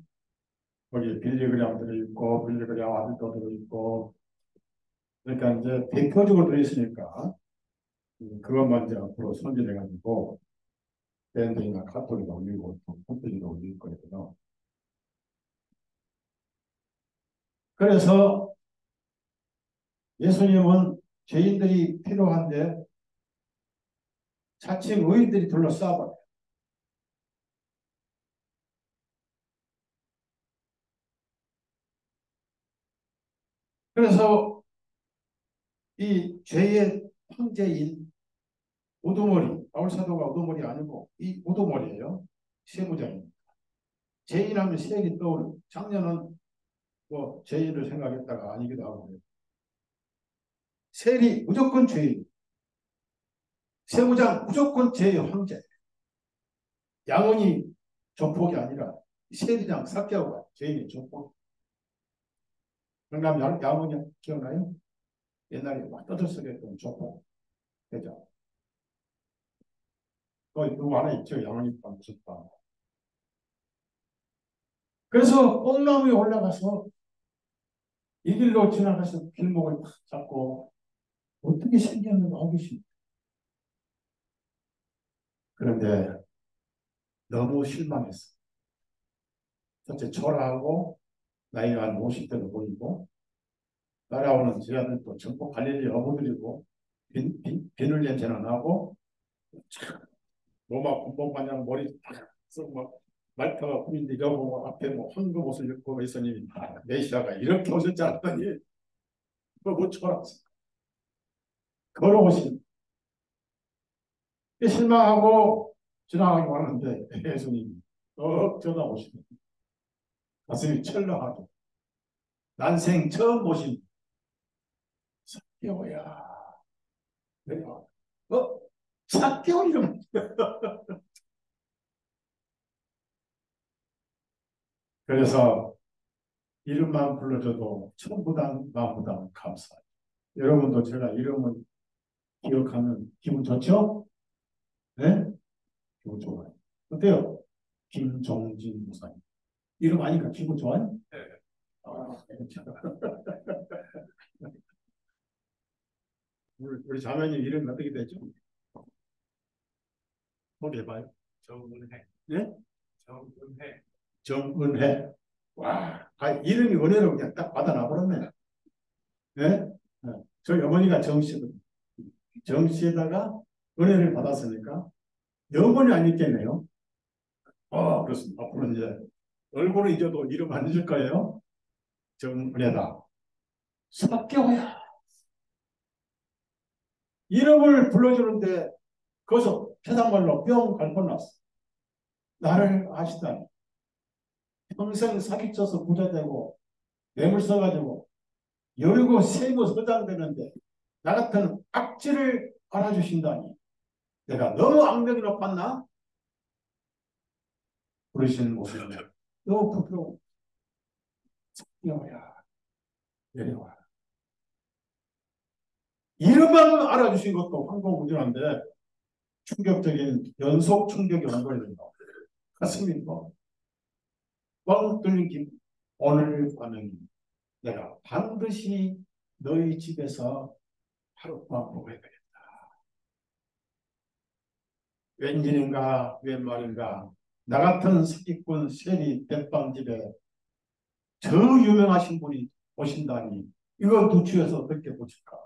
거기 빌리그램 들어있고, 빌리그램 아들도 들어있고, 그러니까 이제 대표적으로 들어있으니까, 그것만 이제 앞으로 선전해가지고, 밴드나 카톨릭가 올리고, 홈페이지도 올릴 거예요. 그래서 예수님은 죄인들이 필요한데, 자칭 의인들이 둘러싸아버려요. 그래서 이 죄의 황제인 우두머리, 바울사도가 우두머리 아니고 이 우두머리예요. 세무장입니다. 죄인하면 세액이 떠오르고 작년은 뭐 죄인을 생각했다가 아니기도 하고 세리 무조건 죄인, 세무장 무조건 죄의 황제. 양원이 조폭이 아니라 세리장 사개오가 죄인의 조폭. 경남 양원이 기억나요? 옛날에 막 떠들썩했던 조폭 대장. 또 누구 하나 있죠? 양원이파 무섭다. 그래서 뽕나무에 올라가서 이 길로 지나가서 길목을 탁 잡고 어떻게 생겼는가 호기심. 그런데 너무 실망했어. 첫째 초라하고 나이가 한 50대로 보이고 따라오는 제자들도 전부 갈릴리 어부들이고 비늘 냄새나 나고 로마 군복마냥 머리 딱 쓰고 막 말타가 꾸민데 여보 앞에 뭐 황금 옷을 입고 예수님이 메시아가 이렇게 오셨지 않더니 그거 초라했어. 걸어오신 실망하고 지나가기 하는데 예수님이 쳐다보시네. 가슴이 철렁하게 난생 처음 보신 사개오야. 내가 사개오 이름 그래서 이름만 불러줘도 천부당 만부당 감사. 여러분도 제가 이름을 기억하면 기분 좋죠? 네? 기분 좋아요. 어때요? 김종진 목사님. 이름 아니까 기분 좋아요? 네. 아, 우리 자매님 이름 어떻게 되죠? 소개해봐요. 정은혜. 네? 정은혜. 정은혜. 와, 이름이 은혜로 그냥 딱 받아놔버렸네. 네? 네. 저희 어머니가 정씨거든요. 정씨에다가 은혜를 받았으니까 영원히 안 잊겠네요. 그렇습니다. 앞으로 이제 얼굴을 잊어도 이름 안 잊을 거예요. 정은혜다. 사개오야. 이름을 불러주는데 거기서 표상말로 뿅 갈 뻔났어. 나를 아시다니. 평생 사기쳐서 부자 되고 뇌물 써가지고 열고 세고 서장되는데 나 같은 악질을 알아주신다니. 내가 너무 악명이 높았나? 그러시는 모습이 너무 부끄러워. 여보야, 내려와. 이름만 알아주신 것도 황공무전한데 충격적인 연속 충격이 온 거예요. 가슴이 뻥 뚫린 기분. 오늘 밤에는 내가 반드시 너희 집에서 하룻밤 먹어야 되겠다. 왠지인가 웬 말인가 나 같은 사기꾼 세리 백방집에 저 유명하신 분이 오신다니 이거 누추해서 어떻게 보실까?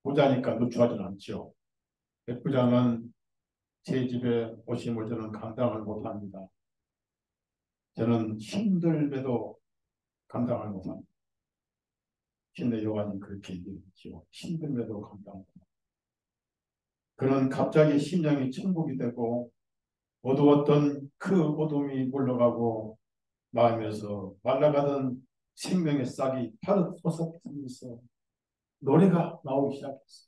부자니까 누추하지는 않죠. 백부장은 제 집에 오심을 저는 감당을 못합니다. 저는 힘들게도 감당을 못합니다. 신의 요한이 그렇게 얘기했죠. 힘들게도 감당 못합니다. 그는 갑자기 심령이 천국이 되고 어두웠던 그 어둠이 물러가고 마음에서 말라가던 생명의 싹이 파릇 솟아서 노래가 나오기 시작했어.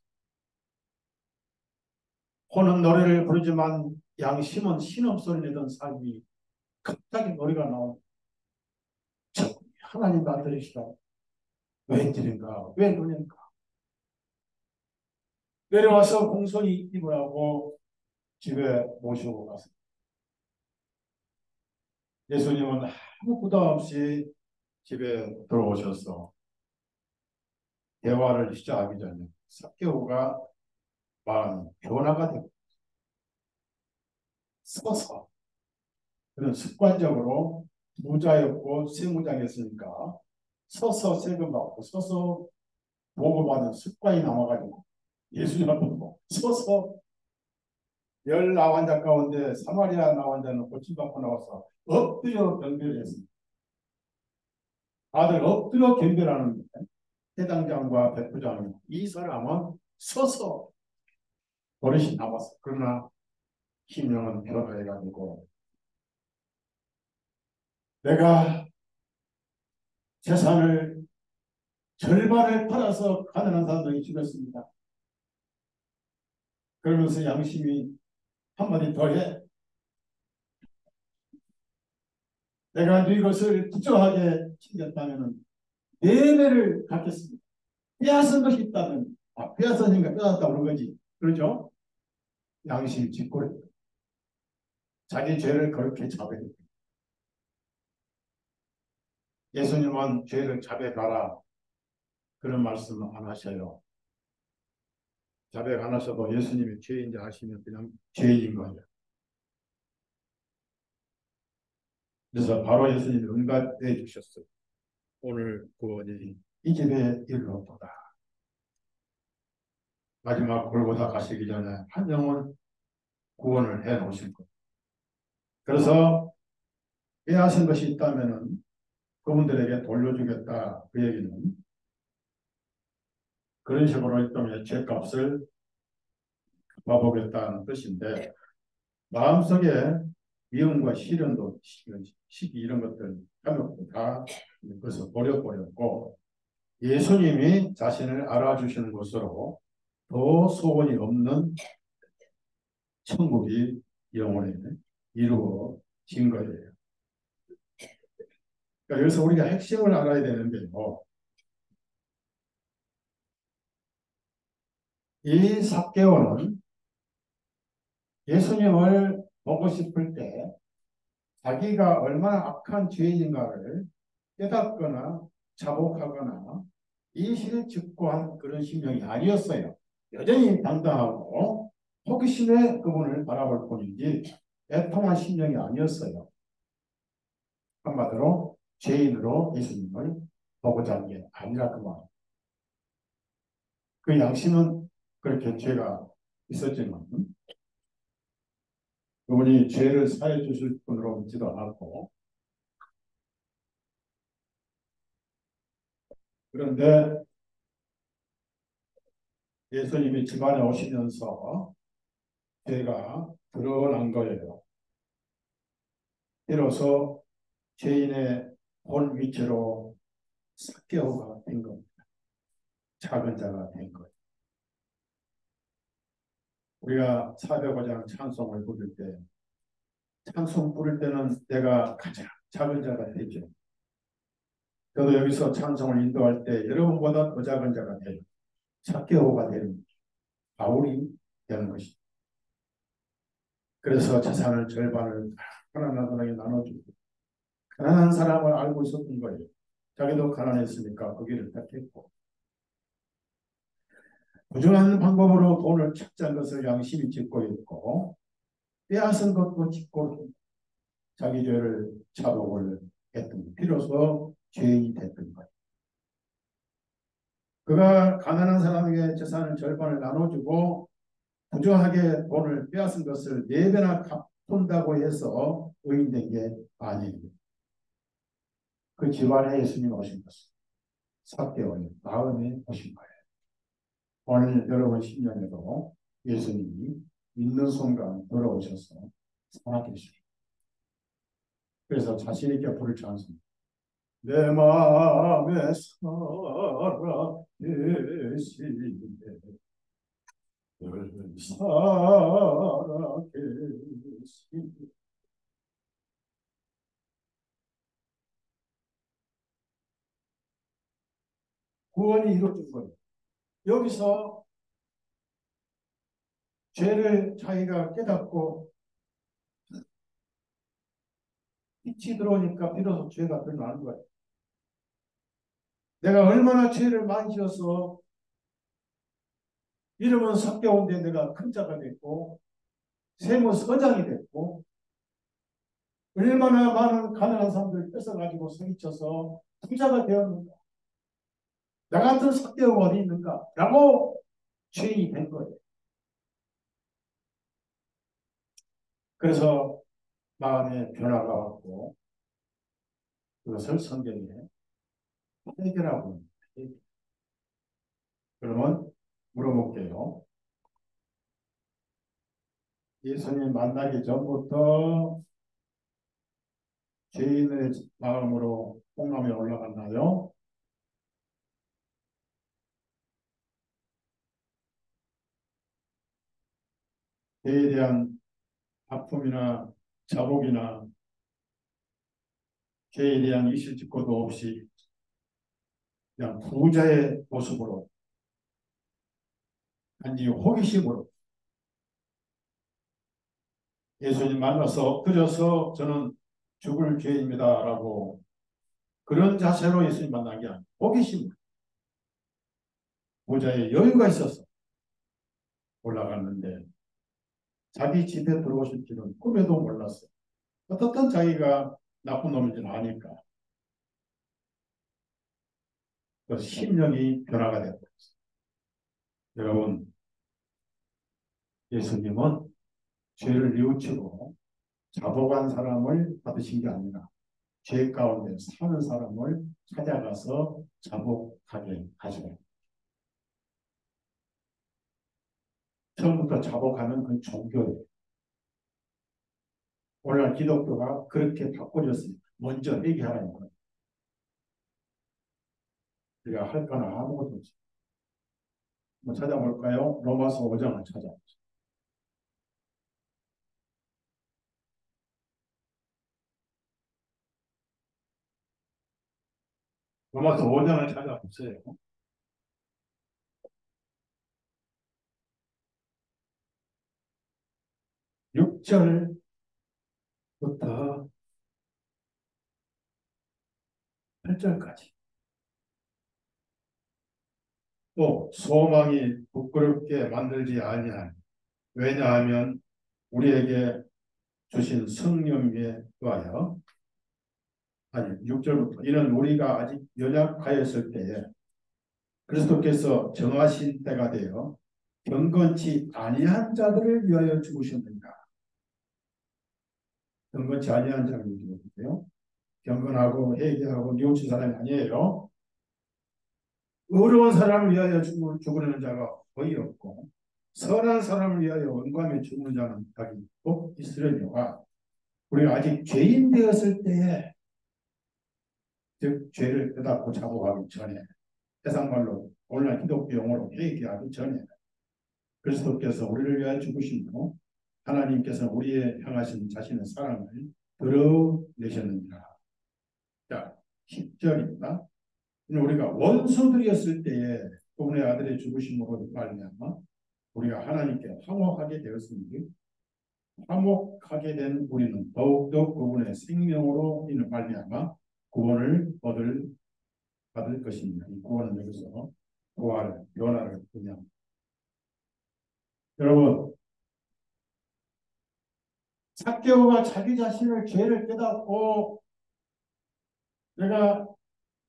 호는 노래를 부르지만 양심은 신음소리 내던 삶이 갑자기 노래가 나오고 하나님 아들이시다. 웬일인가? 왜 그러니까? 내려와서 공손히 입을 하고 집에 모시고 갔어요. 예수님은 아무 부담 없이 집에 들어오셔서 대화를 시작하기 전에 삭개오가 마음이 변화가 되고 서서 그런 습관적으로 부자였고 세무장이었으니까 서서 세금 받고 서서 보고받는 습관이 남아가지고 예수님 앞에 서서 열 나환자 가운데 사마리아 나환자는 고침받고 나와서 엎드려 경배를 했습니다. 다들 엎드려 경배하는 해당장과 백부장 이 사람은 서서 버릇이 남았어. 그러나 심령은 변화해가지고 내가 재산을 절반을 팔아서 가난한 사람들이 죽였습니다. 그러면서 양심이 한마디 더 해. 내가 네 것을 부정하게 챙겼다면 네 배를 갚겠습니다. 빼앗은 것이 있다면 빼앗았으니까 빼앗았다고 그런 거지. 그렇죠? 양심 짓고 자기 죄를 그렇게 자백해. 예수님은 죄를 자백하라 그런 말씀 안 하셔요. 자백 안 하셔도 예수님이 죄인지 아시면 그냥 죄인인 거예요. 그래서 바로 예수님이 응답해 주셨어요. 오늘 구원이 이 집에 이르렀도다. 마지막 골고다 가시기 전에 한 영혼 구원을 해 놓으실 거예요. 그래서 빼앗은 것이 있다면은 그분들에게 돌려주겠다. 그 얘기는 그런 식으로 일종의 죄값을 갚아보겠다는 뜻인데 마음속에 미움과 시련도 시기 이런 것들 탐욕도 다 그것을 버려버렸고 예수님이 자신을 알아주시는 것으로 더 소원이 없는 천국이 영원히 이루어진 거예요. 그러니까 여기서 우리가 핵심을 알아야 되는데요. 이 삭개오는 예수님을 보고 싶을 때 자기가 얼마나 악한 죄인인가를 깨닫거나 자복하거나 이실을 직고한 그런 심령이 아니었어요. 여전히 당당하고 호기심에 그분을 바라볼 뿐이지 애통한 심령이 아니었어요. 한마디로 죄인으로 예수님을 보고자 하는 게 아니라 그 말. 그 양심은 그렇게 죄가 있었지만 그분이 죄를 사해 주실 분으로 믿지도 않았고 그런데 예수님이 집안에 오시면서 죄가 드러난 거예요. 이로써 죄인의 본 위치로 삭개오가 된 겁니다. 작은 자가 된 거예요. 우리가 405장 찬송을 부를 때 찬송 부를 때는 내가 가장 작은 자가 되죠. 저도 여기서 찬송을 인도할 때 여러분보다 더 작은 자가 돼요. 삭개오가 되는 바울이 되는 것입니다. 그래서 재산을 절반을 가난한 사람에게 나눠주고 가난한 사람을 알고 있었던 거예요. 자기도 가난했으니까 그 길을 택했고 부정한 방법으로 돈을 착취한 것을 양심이 짓고 있고 빼앗은 것도 짓고 자기 죄를 자복을 했던 비로소 죄인이 됐던 거예요. 그가 가난한 사람에게 재산을 절반을 나눠주고 부정하게 돈을 빼앗은 것을 4배나 갚는다고 해서 의인된 게 아니에요. 그 집안에 예수님이 오신 것은 삭개오의 마음에 오신 거예요. 오늘 여러분 신년에도 예수님이 있는 순간 돌아오셔서 살아계십니다. 그래서 자신 있게 부를 찬송. 내 마음에 살아계시네 살아계시네 구원이 이루어진 거예요. 여기서 죄를 자기가 깨닫고 빛이 들어오니까 비로소 죄가 드러나는 거예요. 내가 얼마나 죄를 많이 지어서 이름은 삭개온데 내가 큰 자가 됐고 세무 서장이 됐고 얼마나 많은 가난한 사람들을 뺏어가지고 사기쳐서 부자가 되었는가. 나 같은 삭개오가 어디 있는가 라고 죄인이 된 거예요. 그래서 마음에 변화가 왔고 그것을 성경에 해결하고 있습니다. 그러면 물어볼게요. 예수님 만나기 전부터 죄인의 마음으로 홍남에 올라갔나요? 죄에 대한 아픔이나 자복이나 죄에 대한 이실직고도 없이 그냥 부자의 모습으로 단지 호기심으로 예수님 만나서 엎드려서 저는 죽을 죄입니다라고 그런 자세로 예수님 만난 게 아니고 호기심으로 부자의 여유가 있어서 올라갔는데 자기 집에 들어오실 줄은 꿈에도 몰랐어요. 어떻든 자기가 나쁜 놈인지는 아니까 그 심령이 변화가 되었어요. 여러분 예수님은 죄를 뉘우치고 자복한 사람을 받으신 게 아니라 죄 가운데 사는 사람을 찾아가서 자복하게 하시고 처음부터 자복하는 그 종교예요. 오늘날 기독교가 그렇게 바꿔졌으니 먼저 회개하라는 거예요. 우리가 할 거는 아무것도 없어요. 한번 찾아볼까요? 로마서 5장을 찾아보세요. 로마서 5장을 찾아보세요. 6절부터 8절까지. 또 소망이 부끄럽게 만들지 아니하니 왜냐하면 우리에게 주신 성령에 의하여 아니 6절부터 이는 우리가 아직 연약하였을 때에 그리스도께서 정하신 때가 되어 경건치 아니한 자들을 위하여 죽으셨느니라. 경건치 아니한 자를 위하여 경건하고 회개하고 뉘우친 사람이 아니에요. 의로운 사람을 위하여 죽으려는 자가 거의 없고 선한 사람을 위하여 원감에 죽는 자는 딱히 꼭 있으려니와 우리가 아직 죄인 되었을 때에 즉 죄를 깨닫고 자복하기 전에 세상 말로 오늘날 기독교 용어로 회개하기 전에 그리스도께서 우리를 위하여 죽으심으로 하나님께서 우리의 향하신 자신의 사랑을 드러내셨느니라. 자, 10절입니다. 우리가 원수들이었을 때에 그분의 아들의 죽으심으로 말미암아 우리가 하나님께 화목하게 되었으니 화목하게 된 우리는 더욱더 그분의 생명으로 인을 말미암아 구원을 받을 것입니다. 이 구원은 여기서 부활, 변화를 의미합니다. 여러분, 삭개오가 자기 자신을 죄를 깨닫고 내가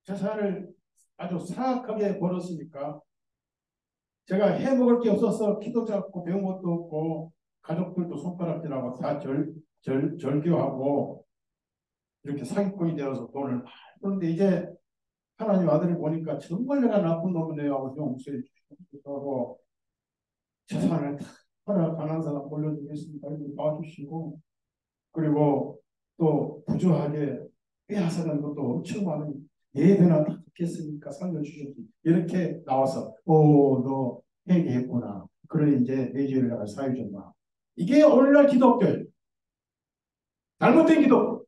재산을 아주 사악하게 벌었으니까 제가 해먹을 게 없어서 키도 작고 배운 것도 없고 가족들도 손가락질하고 다 절교하고 이렇게 사기꾼이 되어서 돈을 그런데 이제 하나님 아들이 보니까 정말 내가 나쁜 놈이네요 하고 용서해 주시고 재산을 다 가난한 사람 올려주겠습니다. 이렇게 봐주시고 그리고 또 부조하게 빼앗아간 것도 엄청 많은 예배나 다 듣겠으니까 살려주셨지 이렇게 나와서 너 회개했구나. 그러니 이제 내 죄를 내가 사해 줬나. 이게 오늘날 기독교예요. 잘못된 기독교.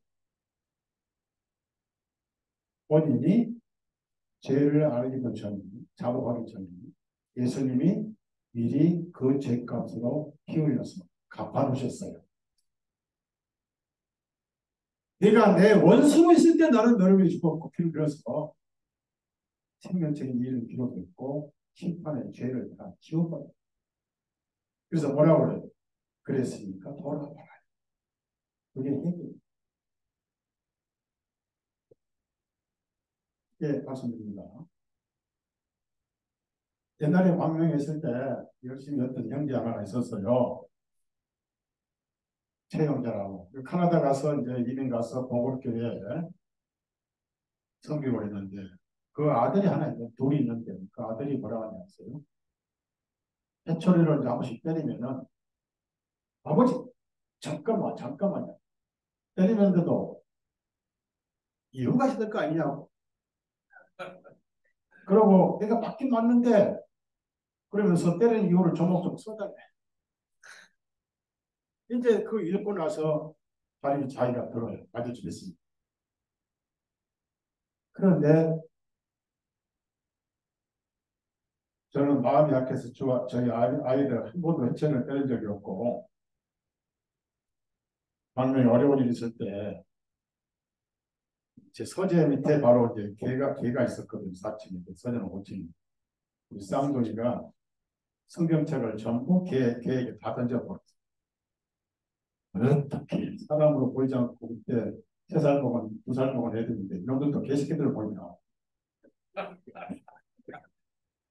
본인이 죄를 알기도 전, 자복하기 전에 예수님이 미리 그 죄값으로 피 흘려서 갚아놓으셨어요. 내가 내 원수로 있을 때 나는 너를 위해 죽었고 피를 흘려서 생명적인 일을 기록했고 심판의 죄를 다 지워버려. 그래서 뭐라고 그래요? 그랬으니까 돌아봐라. 그게 해결. 예, 말씀드립니다. 옛날에 광명에 있을 때 열심히 했던 형제 하나가 있었어요. 최영자라고. 카나다 가서 이제 이민 가서 보골교회에 섬기고 있는데 그 아들이 하나 있는데 둘이 있는데 그 아들이 뭐라고 하냐면서요. 해초리를 이제 한 번씩 때리면은 아버지 잠깐만요. 때리는데도 이유가 있을 거 아니냐고. 그러고 내가 맞긴 맞는데 그러면서 때리는 이유를 조목조목 써달래. 이제 그 읽고 나서 자기가 들어요. 맞아주겠습니다. 그런데 저는 마음이 약해서 저희 아이들 한 번도 해체를 때린 적이 없고 반면에 어려운 일이 있을 때 제 서재 밑에 바로 이제 개가 있었거든요. 4층에 서재는 5층. 우리 쌍둥이가 성경책을 전부 개에게 다 던져버렸어요. 어떻게 사람으로 보이지 않고 그때 3살 먹은 2살 먹은 애들인데 이놈들도 개새끼들 보이나.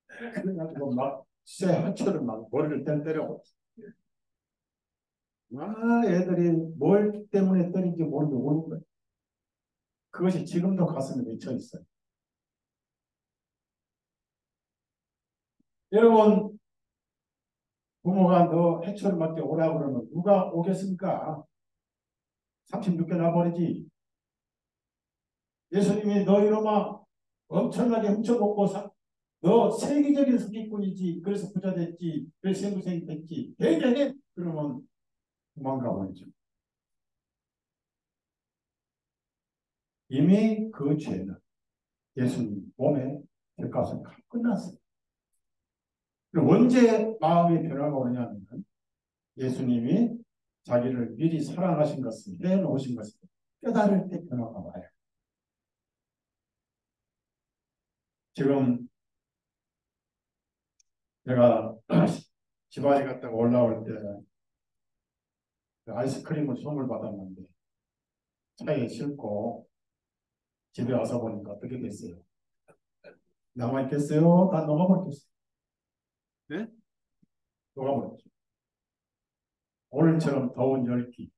그래가지고 막쇠 한철을 막 머리를 때려. 애들이 뭘 때문에 때린지 모르고 오는 거예요. 그것이 지금도 가슴에 맺혀 있어요. 여러분, 부모가 너 해초를 맞게 오라고 그러면 누가 오겠습니까? 36개 나버리지. 예수님이 너 이놈아 엄청나게 훔쳐먹고 너 세계적인 사기꾼이지. 그래서 부자 됐지. 그래서 생구생이 됐지. 대개해. 그러면 도망가 버리죠. 이미 그 죄는 예수님 몸에 대가서 끝났어요. 언제 마음의 변화가 오냐면 예수님이 자기를 미리 사랑하신 것을 해놓으신 것을 깨달을 때 변화가 와요. 지금 내가 집안에 갔다가 올라올 때 아이스크림을 선물 받았는데 차에 싣고 집에 와서 보니까 어떻게 됐어요? 남아있겠어요? 다 녹아버렸겠어요. 네? 녹아버렸죠. 오늘처럼 더운 열기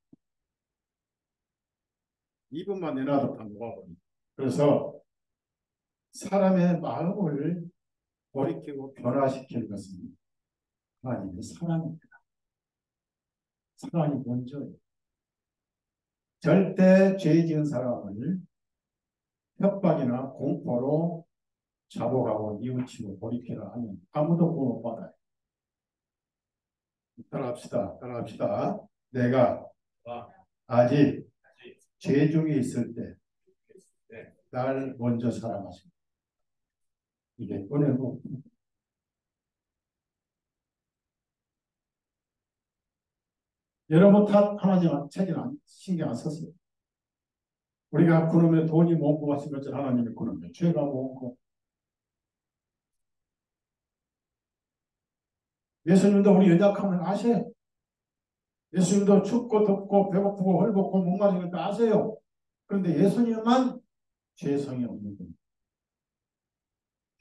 2분만 내놔도 다 녹아버립니다. 그래서 사람의 마음을 돌이키고 변화시키는 것은 하나님의 사랑입니다. 사랑이 먼저예요. 절대 죄 지은 사람을 협박이나 공포로 자복하고 뉘우치고 돌이키라 하면 아무도 구원 못 받아요. 따라합시다. 내가 아직 죄 중에 있을 때 날 먼저 사랑하십니다. 이게 은혜고 여러분 탓 하나님 신경 안 썼어요. 우리가 그놈의 돈이 모은 것 같은 것처럼 하나님이 그놈의 죄가 모은 거. 예수님도 우리 연약함을 아세요. 예수님도 춥고 덥고 배고프고 헐벗고 목마르는 거 아세요. 그런데 예수님만 죄성이 없는 분.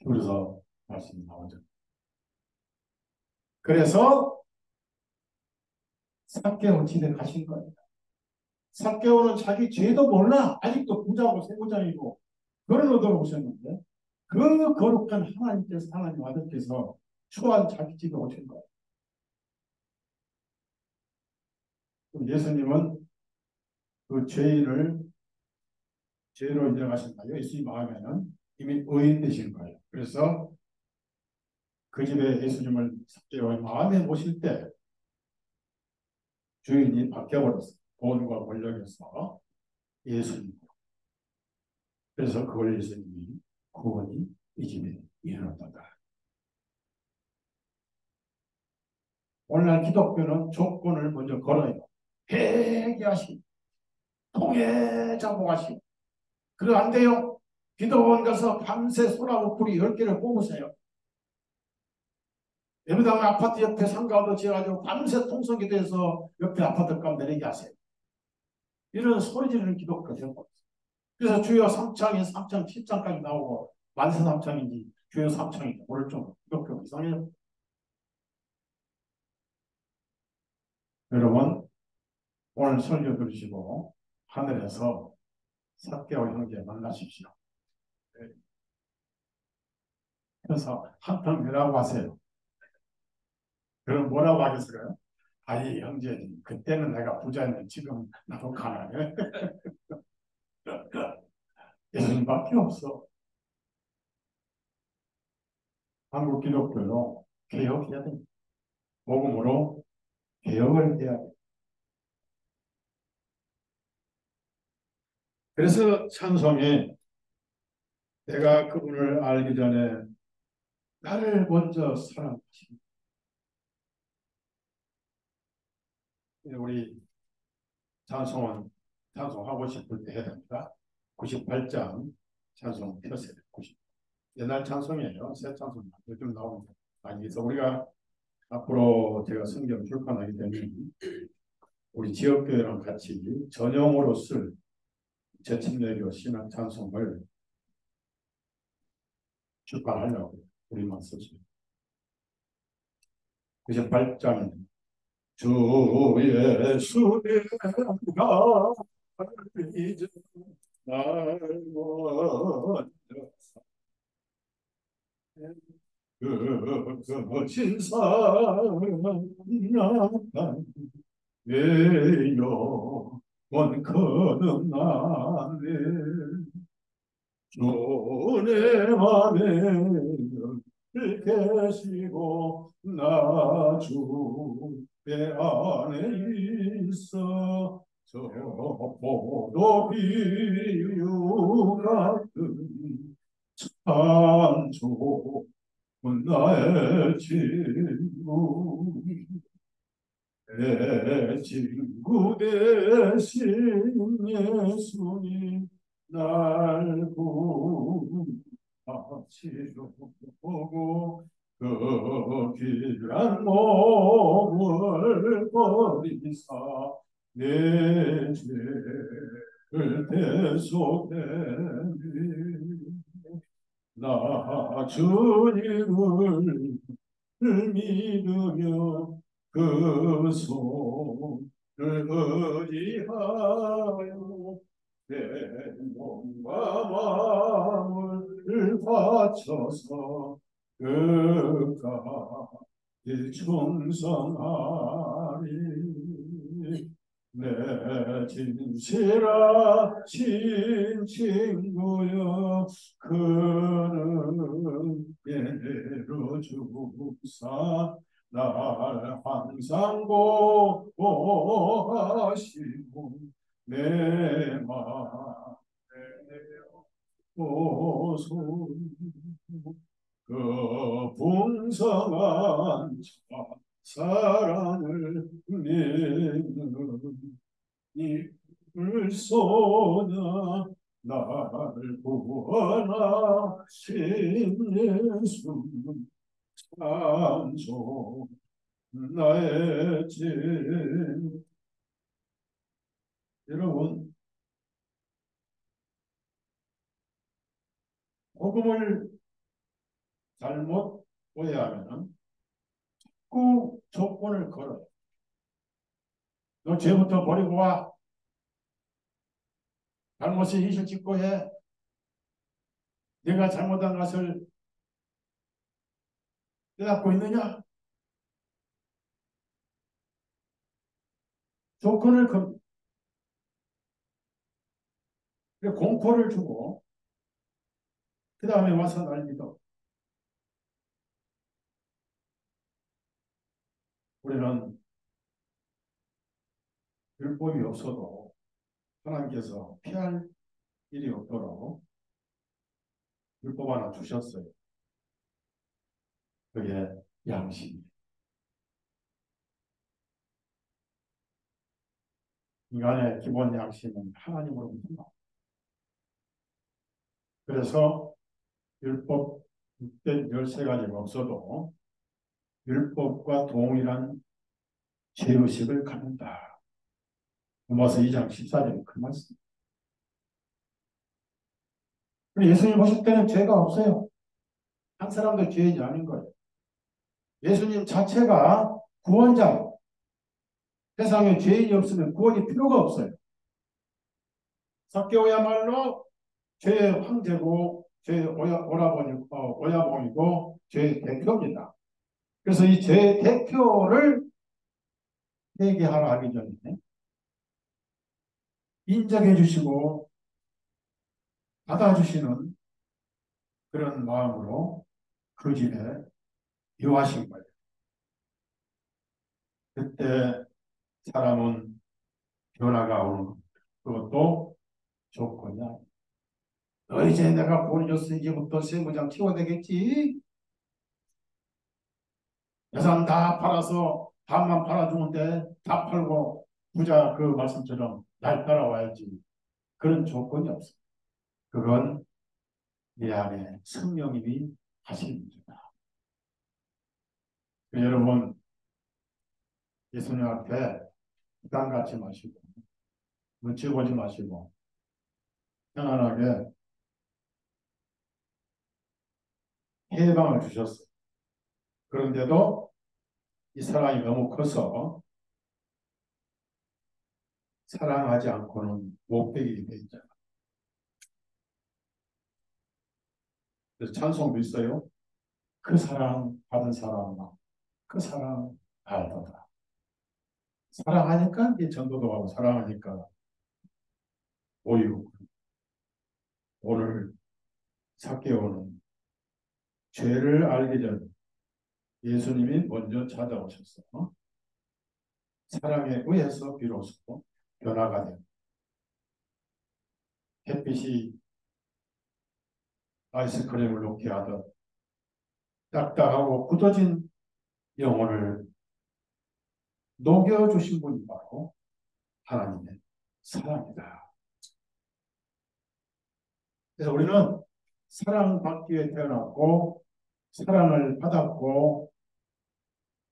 그래서 말씀이 나오죠. 그래서 삭개오 집에 가신 거예요. 삭개오는 자기 죄도 몰라. 아직도 부자고 세부자이고 그런 의도로 오셨는데 그 거룩한 하나님 아들께서 추한 자기 집에 오신 거예요. 예수님은 그 죄로 인정하신다요. 예수님 마음에는 이미 의인 되신 거예요. 그래서 그 집에 예수님을 삭개오의 마음에 모실 때 주인이 바뀌어버렸어요. 돈과 권력에서 예수님. 그래서 그걸 예수님이 구원이 이 집에 일어났다. 오늘날 기독교는 조건을 먼저 걸어요. 회개하시고 통회자복하시고. 그거 안 돼요. 기도원 가서 밤새 소나무 뿌리 10개를 뽑으세요. 여기다가 아파트 옆에 상가도 지어가지고 밤새 통성기도해서 옆에 아파트 값 내리게 하세요. 이런 소리 지르는 기독교가 되는 거예요. 그래서 주여 3창이 3창 7창까지 나오고 만세 3창인지 주여 3창인지 모를 정도 기독교 이상해요. 여러분 오늘 설교 들으시고 하늘에서 삭개오 형제 만나십시오. 그래서 한편 뭐라고 하세요? 그럼 뭐라고 하겠어요? 아이 형제님 그때는 내가 부자였는데 지금 나도 가난해. 예수님밖에 없어. 한국 기독교로 개혁해야 돼. 복음으로 개혁을 해야 돼. 그래서 찬송에 내가 그분을 알기 전에 나를 먼저 사랑하시고 우리 찬송은 찬송하고 싶을 때 해야 됩니다. 98장 찬송 펴세요. 90. 옛날 찬송이에요. 새 찬송 요즘 나오는데 그래서 우리가 앞으로 제가 성경 출판하기 때문에 우리 지역교회랑 같이 전용으로 쓸 제침내교 신학 찬송을 출판하려고 우리만 쓰죠. 98장 주 예수의 가 이제 날 먼저 그신 사랑 내 영원 거듭나네 주의 맘에 계시고 나 주의 안에 있어 저 포도 비유 같은 참 좋은 나의 친구 내 친구 대신 예수님 날 구하시려고 그 귀한 몸을 버리사 내 죄를 대속했니 나 주님을 믿으며 그 손을 의지하여 내 몸과 마음을 바쳐서 끝까지 충성하리 내 진실하신 친구여 그는 예로 주사 날 항상 보호하시고 내 맘에 보소 그 풍성한 사랑을 믿는 이을 쏘나 나를 구원하신 예수 참 좋은 나의 진 여러분 복음을 잘못 오해하면 꼭 조건을 걸어요. 너 죄부터 버리고 와. 잘못을 이실 짓고 해. 내가 잘못한 것을 깨닫고 있느냐? 조건을 공포를 주고 그 다음에 와서 날 믿어. 우리는 율법이 없어도 하나님께서 피할 일이 없도록 율법 하나 주셨어요. 그게 양심이에요. 인간의 기본 양심은 하나님으로부터 나옵니다. 그래서 율법 13가지가 없어도 율법과 동일한 죄의식을 갖는다. 로마서 2장 14절에 그 말씀. 예수님 보실 때는 죄가 없어요. 한 사람도 죄인이 아닌 거예요. 예수님 자체가 구원자. 세상에 죄인이 없으면 구원이 필요가 없어요. 삭개오야말로 죄의 황제고 죄의 오야봉이고 죄의 대표입니다. 그래서 이 죄의 대표를 회개하라 하기 전에 인정해 주시고 받아주시는 그런 마음으로 그 집에 유하신 거예요. 그때 사람은 변화가 오는 겁니다. 그것도 조건이야. 너 이제 내가 보내줬으니 이제부터 세무장 키워야 되겠지. 예산 다 팔아서 반만 팔아주는데 다 팔고 부자 그 말씀처럼 날 따라와야지. 그런 조건이 없어. 그건 내 안에 성령님이 하신 문제다. 여러분 예수님 앞에 부담 갖지 마시고 눈치 보지 마시고 편안하게 해방을 주셨어요. 그런데도 이 사랑이 너무 커서 사랑하지 않고는 못 되게 돼 있잖아. 그래서 찬송도 있어요. 그 사랑 받은 사람아, 그 사랑 알더라. 사랑하니까 이제 전도도 하고 사랑하니까 오유. 오늘 삭개오는 죄를 알기 전에 예수님이 먼저 찾아오셨어. 사랑에 의해서 비로소 변화가 된 햇빛이 아이스크림을 녹게 하듯 딱딱하고 굳어진 영혼을 녹여주신 분이 바로 하나님의 사랑이다. 그래서 우리는 사랑받기 위해 태어났고 사랑을 받았고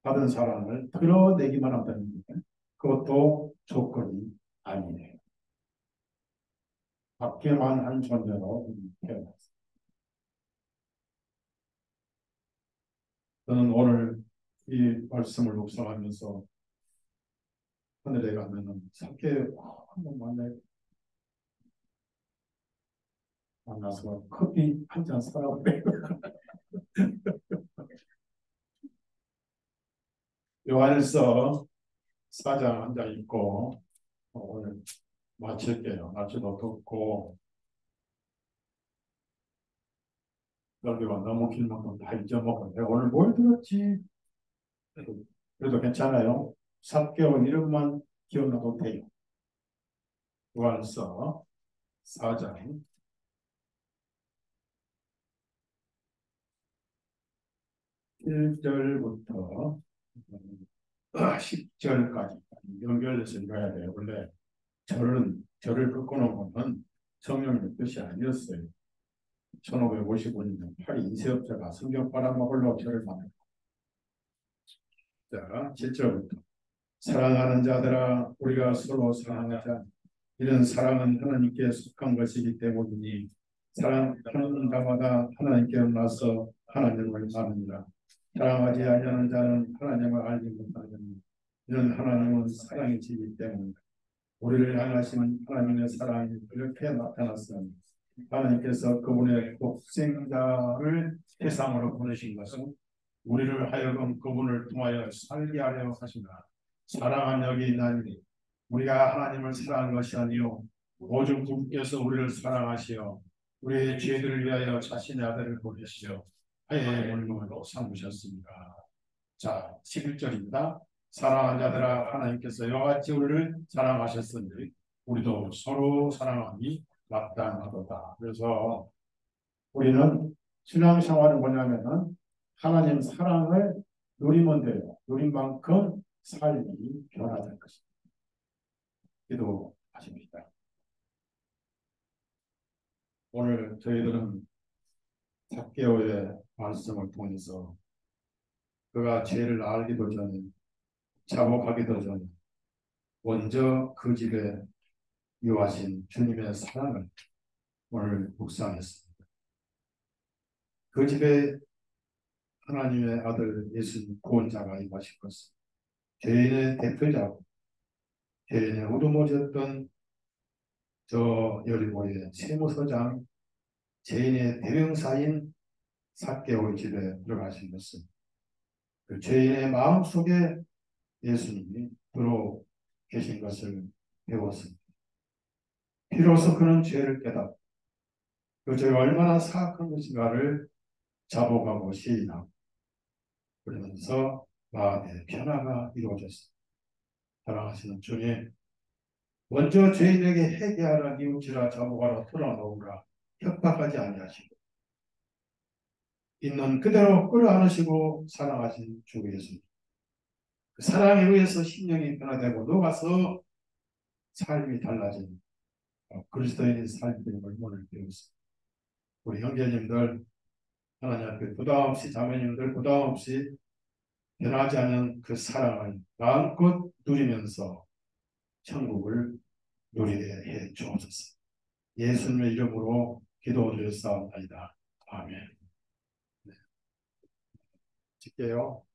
받은 사랑을 드러내기만 한다는 게 그것도 조건이 아니에요. 받기만 한 존재로 태어났습니다. 저는 오늘 이 말씀을 묵상하면서 하늘에 가면은 함께 한번 만나서 커피 한 잔 사라고 그래요. 요한일서 4장 한 장 읽고 오늘 마칠게요. 마치도 듣고 여기가 너무 길 만큼 다 잊어먹었네. 내가 오늘 뭘 들었지? 그래도 괜찮아요. 3개월 이름만 기억나도 돼요. 요한일서 4장 1절부터 10절까지 연결해서 읽어야 돼요. 원래 절을 긋고는 성령의 뜻이 아니었어요. 1555년 파리 인쇄업자가 성경 빨아먹으려고 절을 만들고 자 7절부터 사랑하는 자들아 우리가 서로 사랑하자. 이런 사랑은 하나님께 속한 것이기 때문이니 사랑하는 자마다 하나님께 나서 하나님을 아느니라. 사랑하지 아니하는 자는 하나님을 알지 못하느니 이는 하나님은 사랑이시기 때문이다. 우리를 향하신 하나님의 사랑이 이렇게 나타났으니 하나님께서 그분의 독생자를 세상으로 보내신 것은 우리를 하여금 그분을 통하여 살게 하려 하시나 사랑한 여기 있나니 우리가 하나님을 사랑한 것이 아니요 오직 그분께서 우리를 사랑하시어 우리의 죄들을 위하여 자신의 아들을 보내시어 하나님의 물건으로 삼으셨습니다. 자 11절입니다. 사랑하는 자들아 하나님께서 이와 같이 우리를 사랑하셨으니 우리도 서로 사랑하기 마땅하도다. 그래서 우리는 신앙생활은 뭐냐면은 하나님 사랑을 누리면 돼요. 누린 만큼 삶이 변화될 것입니다. 기도하십니다. 오늘 저희들은 삭개오의 말씀을 통해서 그가 죄를 알기도 전에 자복하기도 전에 먼저 그 집에 유하신 주님의 사랑을 오늘 묵상했습니다. 그 집에 하나님의 아들 예수님 구원자가 임하신 것은 죄인의 대표자고 죄인의 우두머리였던 저 여리고의 세무서장 죄인의 대명사인 삭개오의 집에 들어가신 것은 그 죄인의 마음속에 예수님이 들어 계신 것을 배웠습니다. 비로소 그는 죄를 깨닫고 그 죄가 얼마나 사악한 것인가를 자복하고 시인하고 그러면서 마음의 변화가 이루어졌습니다. 사랑하시는 주님, 먼저 죄인에게 회개하라, 뉘우치라, 자복하라, 털어놓으라 협박하지 아니하시고 있는 그대로 끌어안으시고 사랑하신 주 예수님, 그 사랑에 의해서 심령이 변화되고 녹아서 삶이 달라진 그리스도인의 삶임을 오늘 배웠습니다. 우리 형제님들 하나님 앞에 부담 없이 자매님들 부담 없이 변하지 않은 그 사랑을 마음껏 누리면서 천국을 누리게 해 주옵소서. 예수님의 이름으로 기도드렸사옵나이다. 아멘. 네. 찍게요.